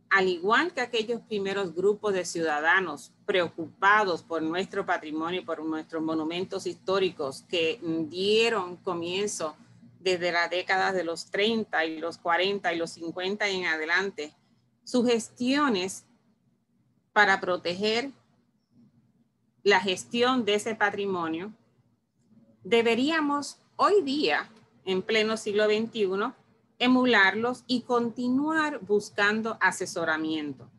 al igual que aquellos primeros grupos de ciudadanos preocupados por nuestro patrimonio y por nuestros monumentos históricos que dieron comienzo desde las décadas de los 30 y los 40 y los 50 en adelante, sus gestiones para proteger la gestión de ese patrimonio, deberíamos hoy día, en pleno siglo XXI, emularlos y continuar buscando asesoramiento.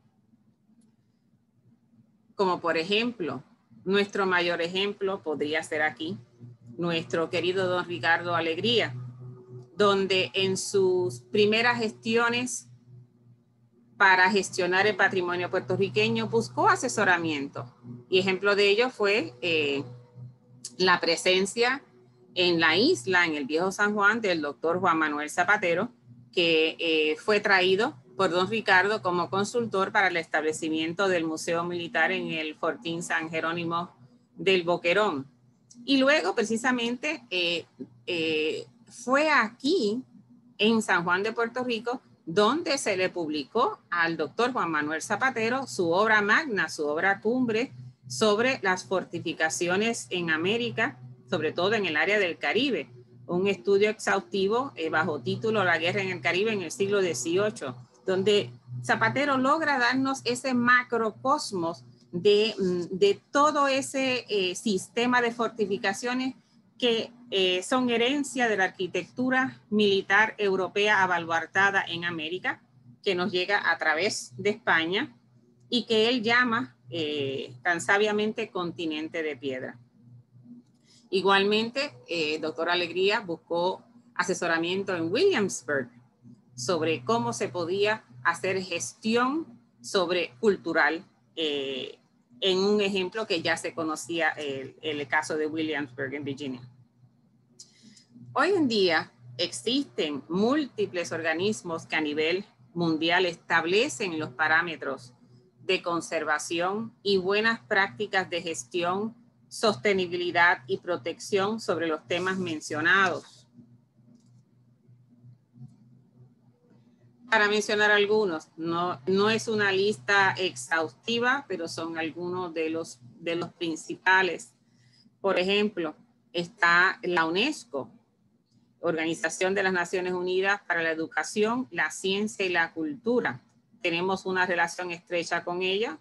Como por ejemplo, nuestro mayor ejemplo podría ser aquí, nuestro querido don Ricardo Alegría, donde en sus primeras gestiones para gestionar el patrimonio puertorriqueño buscó asesoramiento. Y ejemplo de ello fue la presencia en la isla, en el Viejo San Juan, del doctor Juan Manuel Zapatero, que fue traído por don Ricardo como consultor para el establecimiento del Museo Militar en el Fortín San Jerónimo del Boquerón. Y luego, precisamente, fue aquí, en San Juan de Puerto Rico, donde se le publicó al doctor Juan Manuel Zapatero su obra magna, su obra cumbre sobre las fortificaciones en América, sobre todo en el área del Caribe, un estudio exhaustivo bajo título La guerra en el Caribe en el siglo XVIII, donde Zapatero logra darnos ese macrocosmos de todo ese sistema de fortificaciones que son herencia de la arquitectura militar europea abaluartada en América, que nos llega a través de España y que él llama tan sabiamente continente de piedra. Igualmente, doctor Alegría buscó asesoramiento en Williamsburg sobre cómo se podía hacer gestión sobre cultural, en un ejemplo que ya se conocía, el caso de Williamsburg en Virginia. Hoy en día existen múltiples organismos que a nivel mundial establecen los parámetros de conservación y buenas prácticas de gestión, sostenibilidad y protección sobre los temas mencionados. Para mencionar algunos, no es una lista exhaustiva, pero son algunos de los principales. Por ejemplo, está la UNESCO, Organización de las Naciones Unidas para la Educación, la Ciencia y la Cultura. Tenemos una relación estrecha con ella,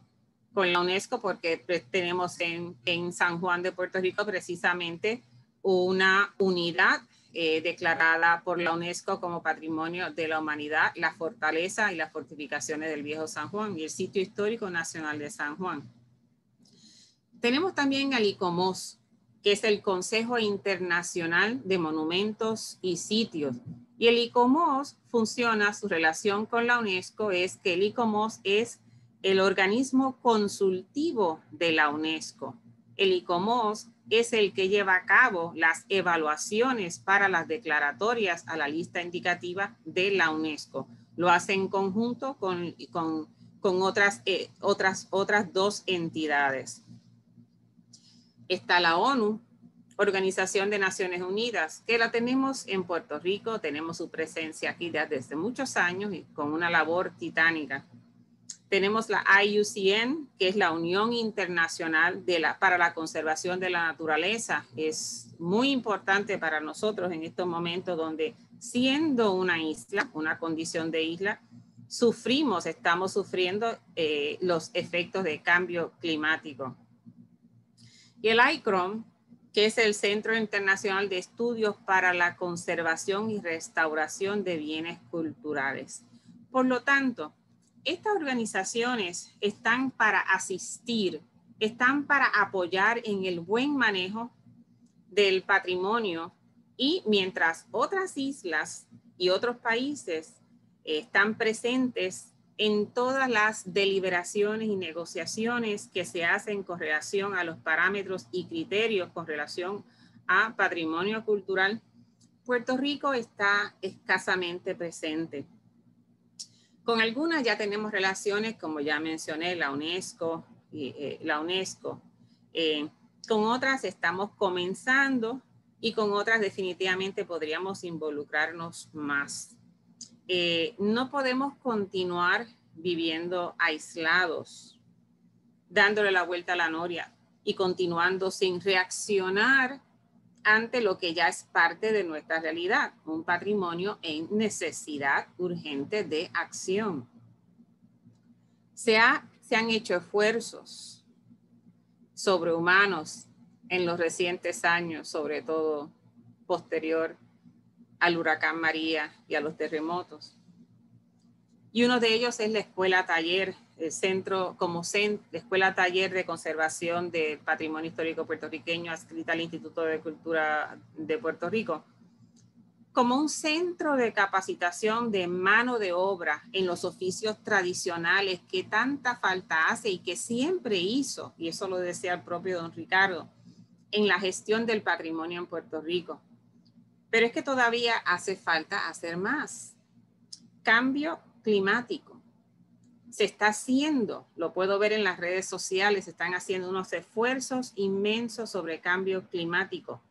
con la UNESCO, porque tenemos en San Juan de Puerto Rico precisamente una unidad declarada por la UNESCO como Patrimonio de la Humanidad, la fortaleza y las fortificaciones del Viejo San Juan y el Sitio Histórico Nacional de San Juan. Tenemos también al ICOMOS, que es el Consejo Internacional de Monumentos y Sitios. Y el ICOMOS funciona, su relación con la UNESCO es que el ICOMOS es el organismo consultivo de la UNESCO. El ICOMOS es el que lleva a cabo las evaluaciones para las declaratorias a la lista indicativa de la UNESCO. Lo hace en conjunto con otras dos entidades. Está la ONU, Organización de Naciones Unidas, que la tenemos en Puerto Rico, tenemos su presencia aquí desde muchos años y con una labor titánica. Tenemos la IUCN, que es la Unión Internacional para la Conservación de la Naturaleza. Es muy importante para nosotros en estos momentos donde, siendo una isla, una condición de isla, estamos sufriendo los efectos de cambio climático. Y el ICROM, que es el Centro Internacional de Estudios para la Conservación y Restauración de Bienes Culturales. Por lo tanto, estas organizaciones están para asistir, están para apoyar en el buen manejo del patrimonio, y mientras otras islas y otros países están presentes en todas las deliberaciones y negociaciones que se hacen con relación a los parámetros y criterios con relación a patrimonio cultural. Puerto Rico está escasamente presente. Con algunas ya tenemos relaciones, como ya mencioné, la UNESCO. Con otras estamos comenzando y con otras definitivamente podríamos involucrarnos más. No podemos continuar viviendo aislados, dándole la vuelta a la noria y continuando sin reaccionar ante lo que ya es parte de nuestra realidad, un patrimonio en necesidad urgente de acción. Se han hecho esfuerzos sobrehumanos en los recientes años, sobre todo posterior al huracán María y a los terremotos. Y uno de ellos es la Escuela Taller, el centro la Escuela Taller de Conservación del Patrimonio Histórico Puertorriqueño, adscrita al Instituto de Cultura de Puerto Rico, como un centro de capacitación de mano de obra en los oficios tradicionales que tanta falta hace y que siempre hizo, y eso lo decía el propio don Ricardo, en la gestión del patrimonio en Puerto Rico. Pero es que todavía hace falta hacer más. Cambio climático. Se está haciendo, lo puedo ver en las redes sociales, se están haciendo unos esfuerzos inmensos sobre cambio climático.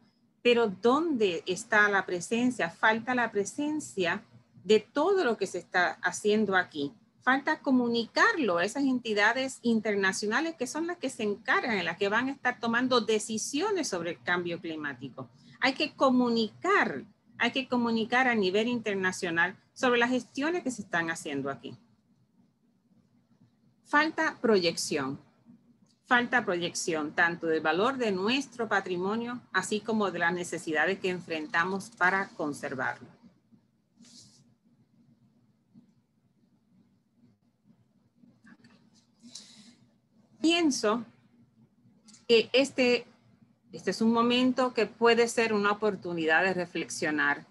Pero ¿dónde está la presencia? Falta la presencia de todo lo que se está haciendo aquí. Falta comunicarlo a esas entidades internacionales que son las que se encargan, las que van a estar tomando decisiones sobre el cambio climático. Hay que comunicar a nivel internacional sobre las gestiones que se están haciendo aquí. Falta proyección tanto del valor de nuestro patrimonio, así como de las necesidades que enfrentamos para conservarlo. Pienso que este es un momento que puede ser una oportunidad de reflexionar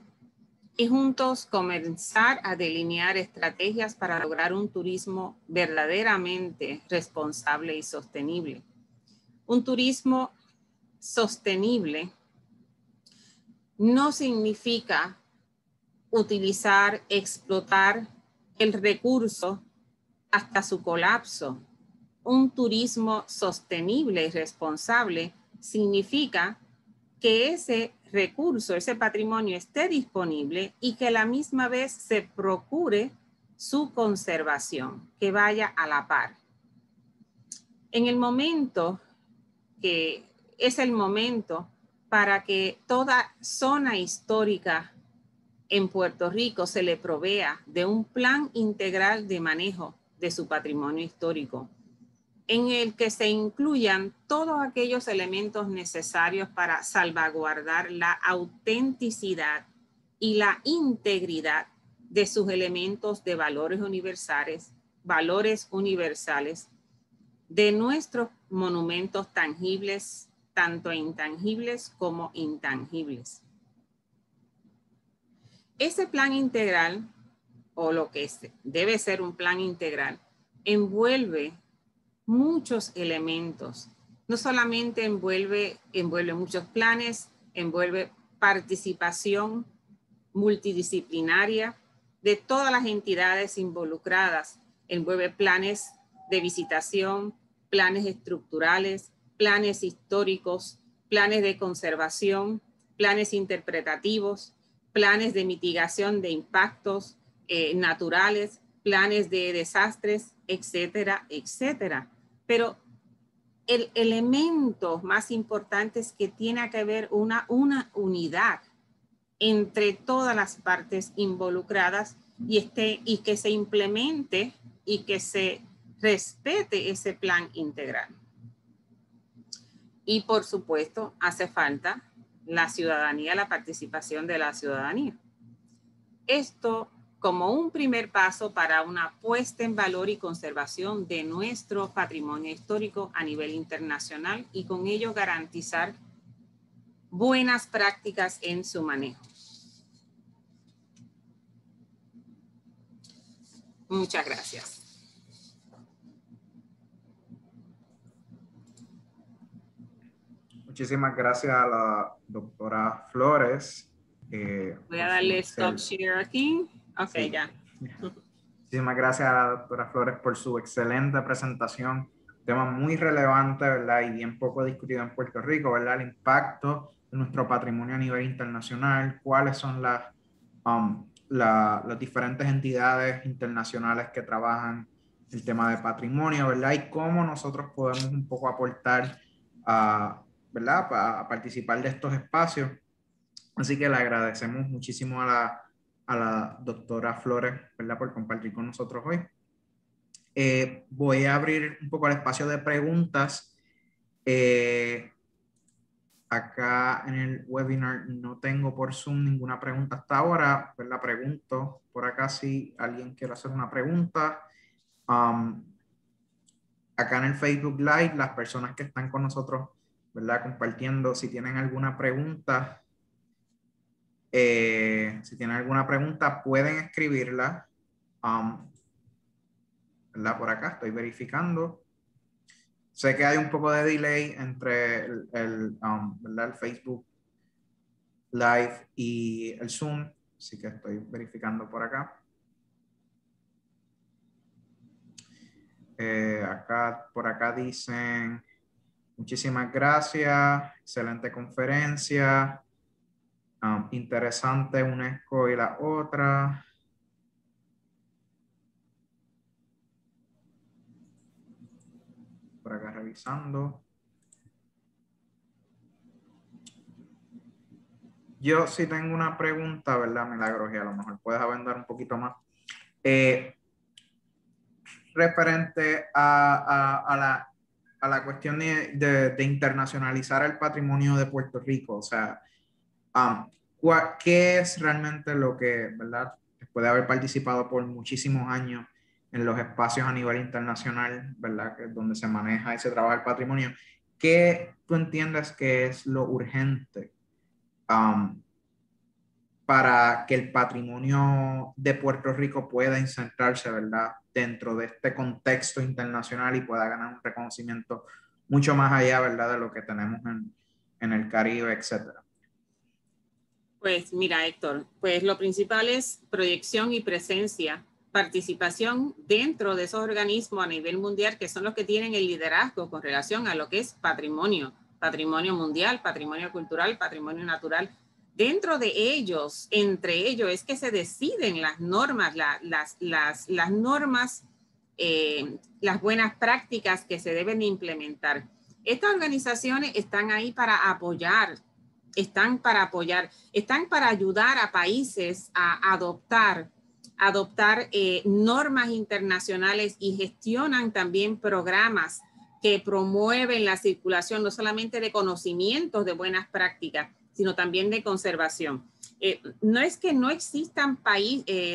y juntos comenzar a delinear estrategias para lograr un turismo verdaderamente responsable y sostenible. Un turismo sostenible no significa explotar el recurso hasta su colapso. Un turismo sostenible y responsable significa que ese recurso, ese patrimonio esté disponible y que a la misma vez se procure su conservación, que vaya a la par. En el momento que es el momento para que toda zona histórica en Puerto Rico se le provea de un plan integral de manejo de su patrimonio histórico, en el que se incluyan todos aquellos elementos necesarios para salvaguardar la autenticidad y la integridad de sus elementos de valores universales, de nuestros monumentos tangibles, tanto intangibles como intangibles. Ese plan integral, o lo que debe ser un plan integral, envuelve muchos elementos. No solamente envuelve muchos planes, envuelve participación multidisciplinaria de todas las entidades involucradas, envuelve planes de visitación, planes estructurales, planes históricos, planes de conservación, planes interpretativos, planes de mitigación de impactos naturales, planes de desastres, etcétera, etcétera. Pero el elemento más importante es que tiene que haber una unidad entre todas las partes involucradas y que se implemente y que se respete ese plan integral. Y por supuesto, hace falta la ciudadanía, la participación de la ciudadanía. Esto como un primer paso para una puesta en valor y conservación de nuestro patrimonio histórico a nivel internacional y con ello garantizar buenas prácticas en su manejo. Muchas gracias. Muchísimas gracias a la doctora Flores. Voy a darle stop share aquí. Ok, sí. Ya. Muchísimas gracias a la doctora Flores por su excelente presentación. Tema muy relevante, ¿verdad? Y bien poco discutido en Puerto Rico, ¿verdad? El impacto de nuestro patrimonio a nivel internacional, cuáles son las diferentes entidades internacionales que trabajan el tema de patrimonio, ¿verdad? Y cómo nosotros podemos un poco aportar ¿verdad? A participar de estos espacios. Así que le agradecemos muchísimo a la doctora Flores, ¿verdad? Por compartir con nosotros hoy. Voy a abrir un poco el espacio de preguntas. Acá en el webinar no tengo por Zoom ninguna pregunta hasta ahora, ¿verdad? Pregunto por acá si alguien quiere hacer una pregunta. Acá en el Facebook Live, las personas que están con nosotros, ¿verdad? Compartiendo, si tienen alguna pregunta, pueden escribirla. ¿Verdad? Por acá estoy verificando. Sé que hay un poco de delay entre ¿verdad? El Facebook Live y el Zoom, así que estoy verificando por acá. Por acá dicen, muchísimas gracias, excelente conferencia, interesante UNESCO y la otra. Por acá revisando. Yo sí tengo una pregunta, ¿verdad, Milagros? Y a lo mejor puedes abundar un poquito más. Referente a la cuestión de internacionalizar el patrimonio de Puerto Rico. O sea, ¿qué es realmente lo que, ¿verdad? Después de haber participado por muchísimos años en los espacios a nivel internacional, ¿verdad? Que es donde se maneja y se trabaja el patrimonio. ¿Qué tú entiendes que es lo urgente para que el patrimonio de Puerto Rico pueda insertarse, ¿verdad? Dentro de este contexto internacional y pueda ganar un reconocimiento mucho más allá, ¿verdad? De lo que tenemos en el Caribe, etcétera? Pues mira, Héctor, pues lo principal es proyección y presencia, participación dentro de esos organismos a nivel mundial que son los que tienen el liderazgo con relación a lo que es patrimonio mundial, patrimonio cultural, patrimonio natural. Dentro de ellos, entre ellos, es que se deciden las normas, las normas, las buenas prácticas que se deben implementar. Estas organizaciones están ahí para apoyar, están para ayudar a países a adoptar normas internacionales y gestionan también programas que promueven la circulación no solamente de conocimientos de buenas prácticas, sino también de conservación. No es que no existan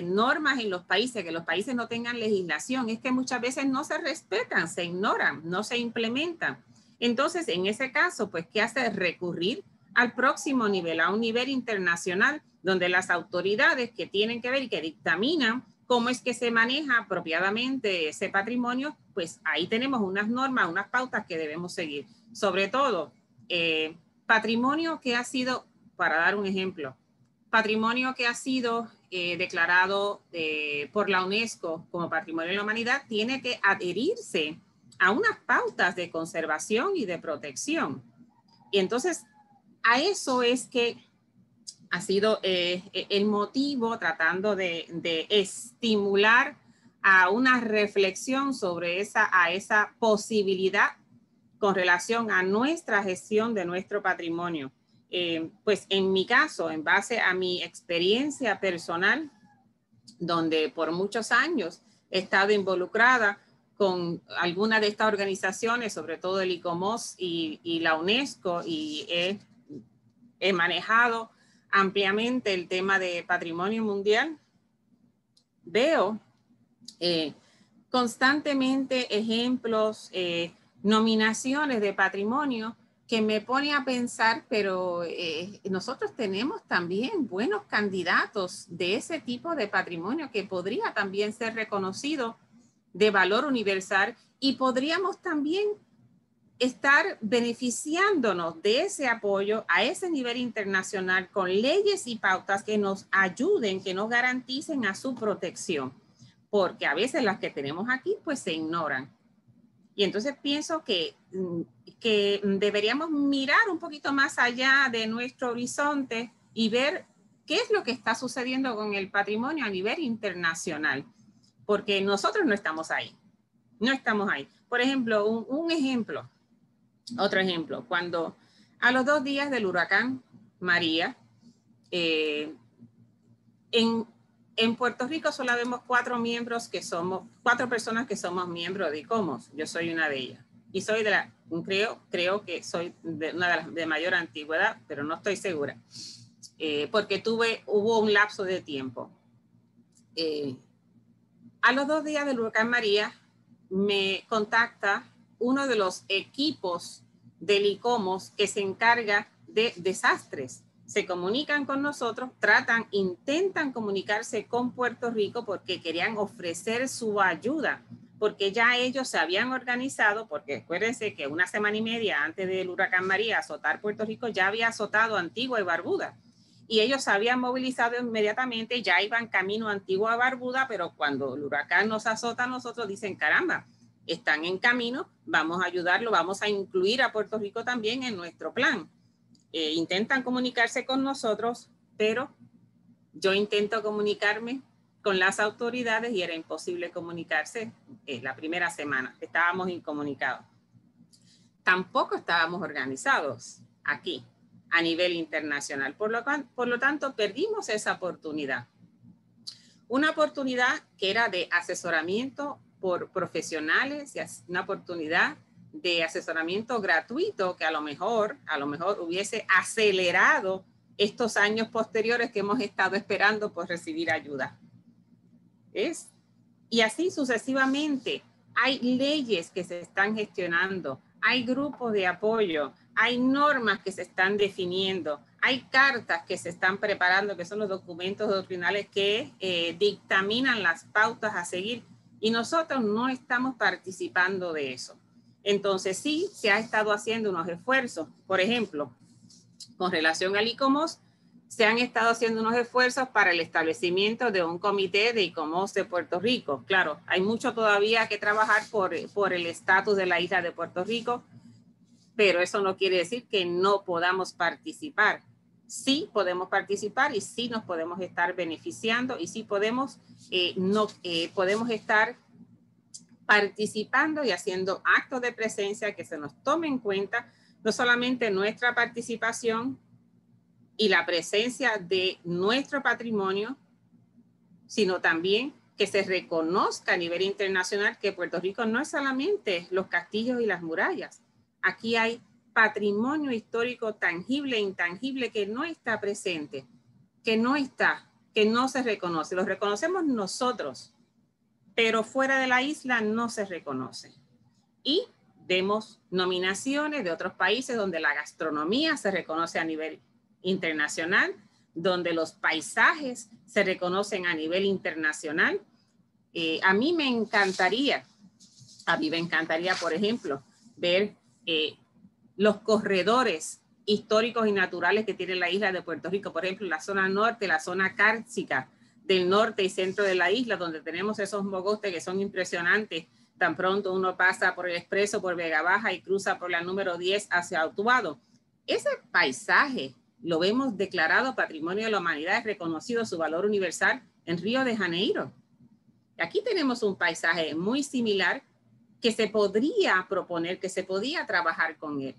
normas en los países, que los países no tengan legislación, es que muchas veces no se respetan, se ignoran, no se implementan. Entonces, en ese caso, pues, ¿qué hace? Recurrir al próximo nivel, a un nivel internacional, donde las autoridades que tienen que ver y que dictaminan cómo es que se maneja apropiadamente ese patrimonio, pues ahí tenemos unas normas, unas pautas que debemos seguir. Sobre todo, patrimonio que ha sido, para dar un ejemplo, patrimonio que ha sido declarado por la UNESCO como Patrimonio de la Humanidad, tiene que adherirse a unas pautas de conservación y de protección. Y entonces, a eso es que ha sido el motivo, tratando de estimular a una reflexión sobre esa posibilidad con relación a nuestra gestión de nuestro patrimonio. Pues en mi caso, en base a mi experiencia personal, donde por muchos años he estado involucrada con alguna de estas organizaciones, sobre todo el ICOMOS y la UNESCO, y he manejado ampliamente el tema de patrimonio mundial, veo constantemente ejemplos, nominaciones de patrimonio que me pone a pensar, pero nosotros tenemos también buenos candidatos de ese tipo de patrimonio que podría también ser reconocido de valor universal y podríamos también estar beneficiándonos de ese apoyo a ese nivel internacional con leyes y pautas que nos ayuden, que nos garanticen a su protección, porque a veces las que tenemos aquí pues se ignoran. Y entonces pienso que deberíamos mirar un poquito más allá de nuestro horizonte y ver qué es lo que está sucediendo con el patrimonio a nivel internacional, porque nosotros no estamos ahí, no estamos ahí. Por ejemplo, otro ejemplo, cuando a los 2 días del huracán María, en Puerto Rico solo vemos 4 personas que somos miembros de ICOMOS. Yo soy una de ellas. Y soy creo que soy de una de las de mayor antigüedad, pero no estoy segura. Porque hubo un lapso de tiempo. A los 2 días del huracán María, me contacta uno de los equipos del ICOMOS que se encarga de desastres. Se comunican con nosotros, intentan comunicarse con Puerto Rico porque querían ofrecer su ayuda, porque ya ellos se habían organizado, porque acuérdense que 1 semana y media antes del huracán María azotar Puerto Rico, ya había azotado Antigua y Barbuda. Y ellos se habían movilizado inmediatamente, ya iban camino a Antigua y Barbuda, pero cuando el huracán nos azota a nosotros, dicen, caramba, están en camino, vamos a ayudarlo, vamos a incluir a Puerto Rico también en nuestro plan. Intentan comunicarse con nosotros, pero yo intento comunicarme con las autoridades y era imposible comunicarse la primera semana. Estábamos incomunicados. Tampoco estábamos organizados aquí a nivel internacional. Por lo tanto, perdimos esa oportunidad. Una oportunidad que era de asesoramiento por profesionales, una oportunidad de asesoramiento gratuito que a lo mejor hubiese acelerado estos años posteriores que hemos estado esperando por recibir ayuda. Y así sucesivamente. Hay leyes que se están gestionando, hay grupos de apoyo, hay normas que se están definiendo, hay cartas que se están preparando, que son los documentos doctrinales que dictaminan las pautas a seguir, y nosotros no estamos participando de eso. Entonces sí, se ha estado haciendo unos esfuerzos. Por ejemplo, con relación al ICOMOS, se han estado haciendo unos esfuerzos para el establecimiento de un comité de ICOMOS de Puerto Rico. Claro, hay mucho todavía que trabajar por el estatus de la isla de Puerto Rico, pero eso no quiere decir que no podamos participar. Sí podemos participar y sí nos podemos estar beneficiando y sí podemos estar participando y haciendo actos de presencia que se nos tome en cuenta no solamente nuestra participación y la presencia de nuestro patrimonio, sino también que se reconozca a nivel internacional que Puerto Rico no es solamente los castillos y las murallas. Aquí hay patrimonio histórico tangible e intangible que no está presente, que no se reconoce. Lo reconocemos nosotros, pero fuera de la isla no se reconoce. Y vemos nominaciones de otros países donde la gastronomía se reconoce a nivel internacional, donde los paisajes se reconocen a nivel internacional. A mí me encantaría, por ejemplo, ver los corredores históricos y naturales que tiene la isla de Puerto Rico, por ejemplo, la zona norte, la zona cárcica del norte y centro de la isla, donde tenemos esos mogostes que son impresionantes. Tan pronto uno pasa por el expreso, por Vega Baja y cruza por la número 10 hacia Utuado. Ese paisaje lo vemos declarado Patrimonio de la Humanidad, reconocido su valor universal en Río de Janeiro. Aquí tenemos un paisaje muy similar que se podría proponer, que se podía trabajar con él.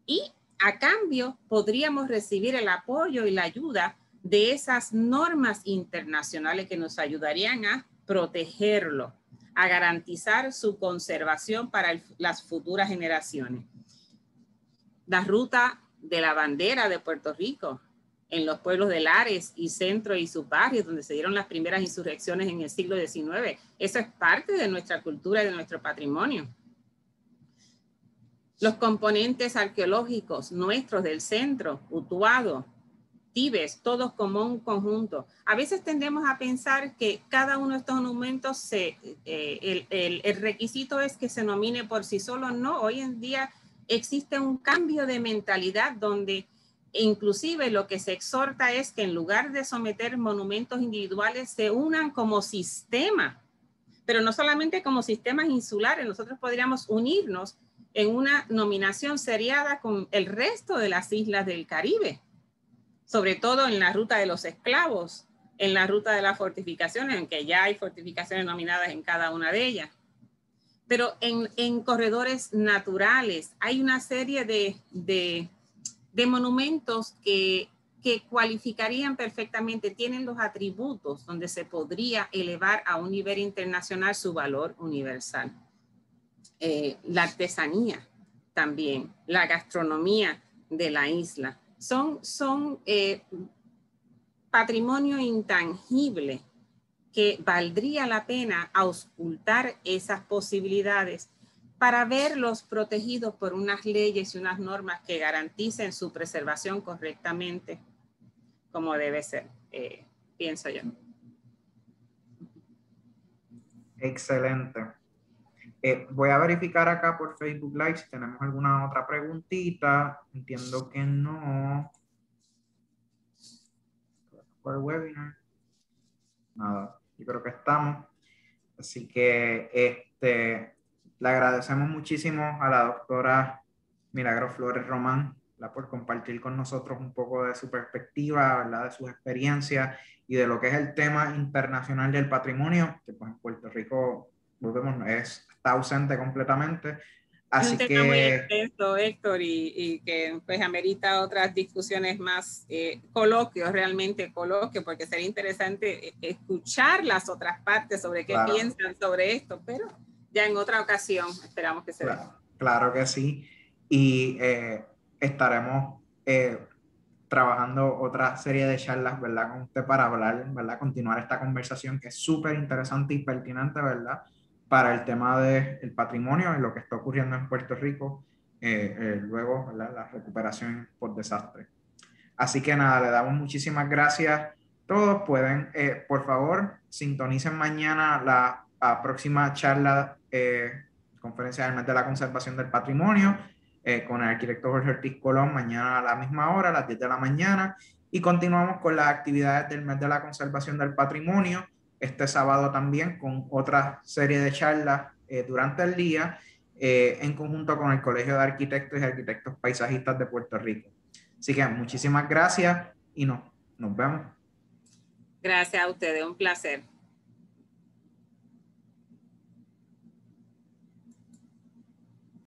Y a cambio podríamos recibir el apoyo y la ayuda de esas normas internacionales que nos ayudarían a protegerlo, a garantizar su conservación para las futuras generaciones. La ruta de la bandera de Puerto Rico, en los pueblos de Lares y Centro y sus barrios, donde se dieron las primeras insurrecciones en el siglo XIX. Eso es parte de nuestra cultura y de nuestro patrimonio. Los componentes arqueológicos nuestros del centro, Utuado, Tibes, todos como un conjunto. A veces tendemos a pensar que cada uno de estos monumentos, el requisito es que se nomine por sí solo. No, hoy en día existe un cambio de mentalidad donde inclusive lo que se exhorta es que en lugar de someter monumentos individuales se unan como sistema, pero no solamente como sistemas insulares. Nosotros podríamos unirnos en una nominación seriada con el resto de las islas del Caribe, sobre todo en la ruta de los esclavos, en la ruta de las fortificaciones, en que ya hay fortificaciones nominadas en cada una de ellas. Pero en corredores naturales hay una serie de monumentos que cualificarían perfectamente, tienen los atributos donde se podría elevar a un nivel internacional su valor universal. La artesanía también, la gastronomía de la isla, son patrimonio intangible que valdría la pena auscultar esas posibilidades para verlos protegidos por unas leyes y unas normas que garanticen su preservación correctamente, como debe ser, pienso yo. Excelente. Voy a verificar acá por Facebook Live si tenemos alguna otra preguntita. Entiendo que no. Por el webinar. Nada, yo creo que estamos. Así que le agradecemos muchísimo a la doctora Milagros Flores Román, ¿verdad?, por compartir con nosotros un poco de su perspectiva, ¿verdad?, de sus experiencias y de lo que es el tema internacional del patrimonio, que pues en Puerto Rico, volvemos, está ausente completamente. Es Así un tema muy que extenso, Héctor, y que pues amerita otras discusiones más, coloquios, realmente coloquios, porque sería interesante escuchar las otras partes sobre qué claro, piensan sobre esto, pero ya en otra ocasión esperamos que se dé. Claro que sí. Y estaremos trabajando otra serie de charlas, ¿verdad?, con usted para hablar, ¿verdad?, continuar esta conversación que es súper interesante y pertinente, ¿verdad?, para el tema del patrimonio y lo que está ocurriendo en Puerto Rico, luego, ¿verdad?, la recuperación por desastre. Así que nada, le damos muchísimas gracias. Todos pueden, por favor, sintonicen mañana la próxima charla, conferencia del mes de la conservación del patrimonio, con el arquitecto Jorge Ortiz Colón, mañana a la misma hora, a las 10 de la mañana. Y continuamos con las actividades del mes de la conservación del patrimonio, este sábado también, con otra serie de charlas durante el día, en conjunto con el Colegio de Arquitectos y Arquitectos Paisajistas de Puerto Rico. Así que muchísimas gracias y nos vemos. Gracias a ustedes, un placer.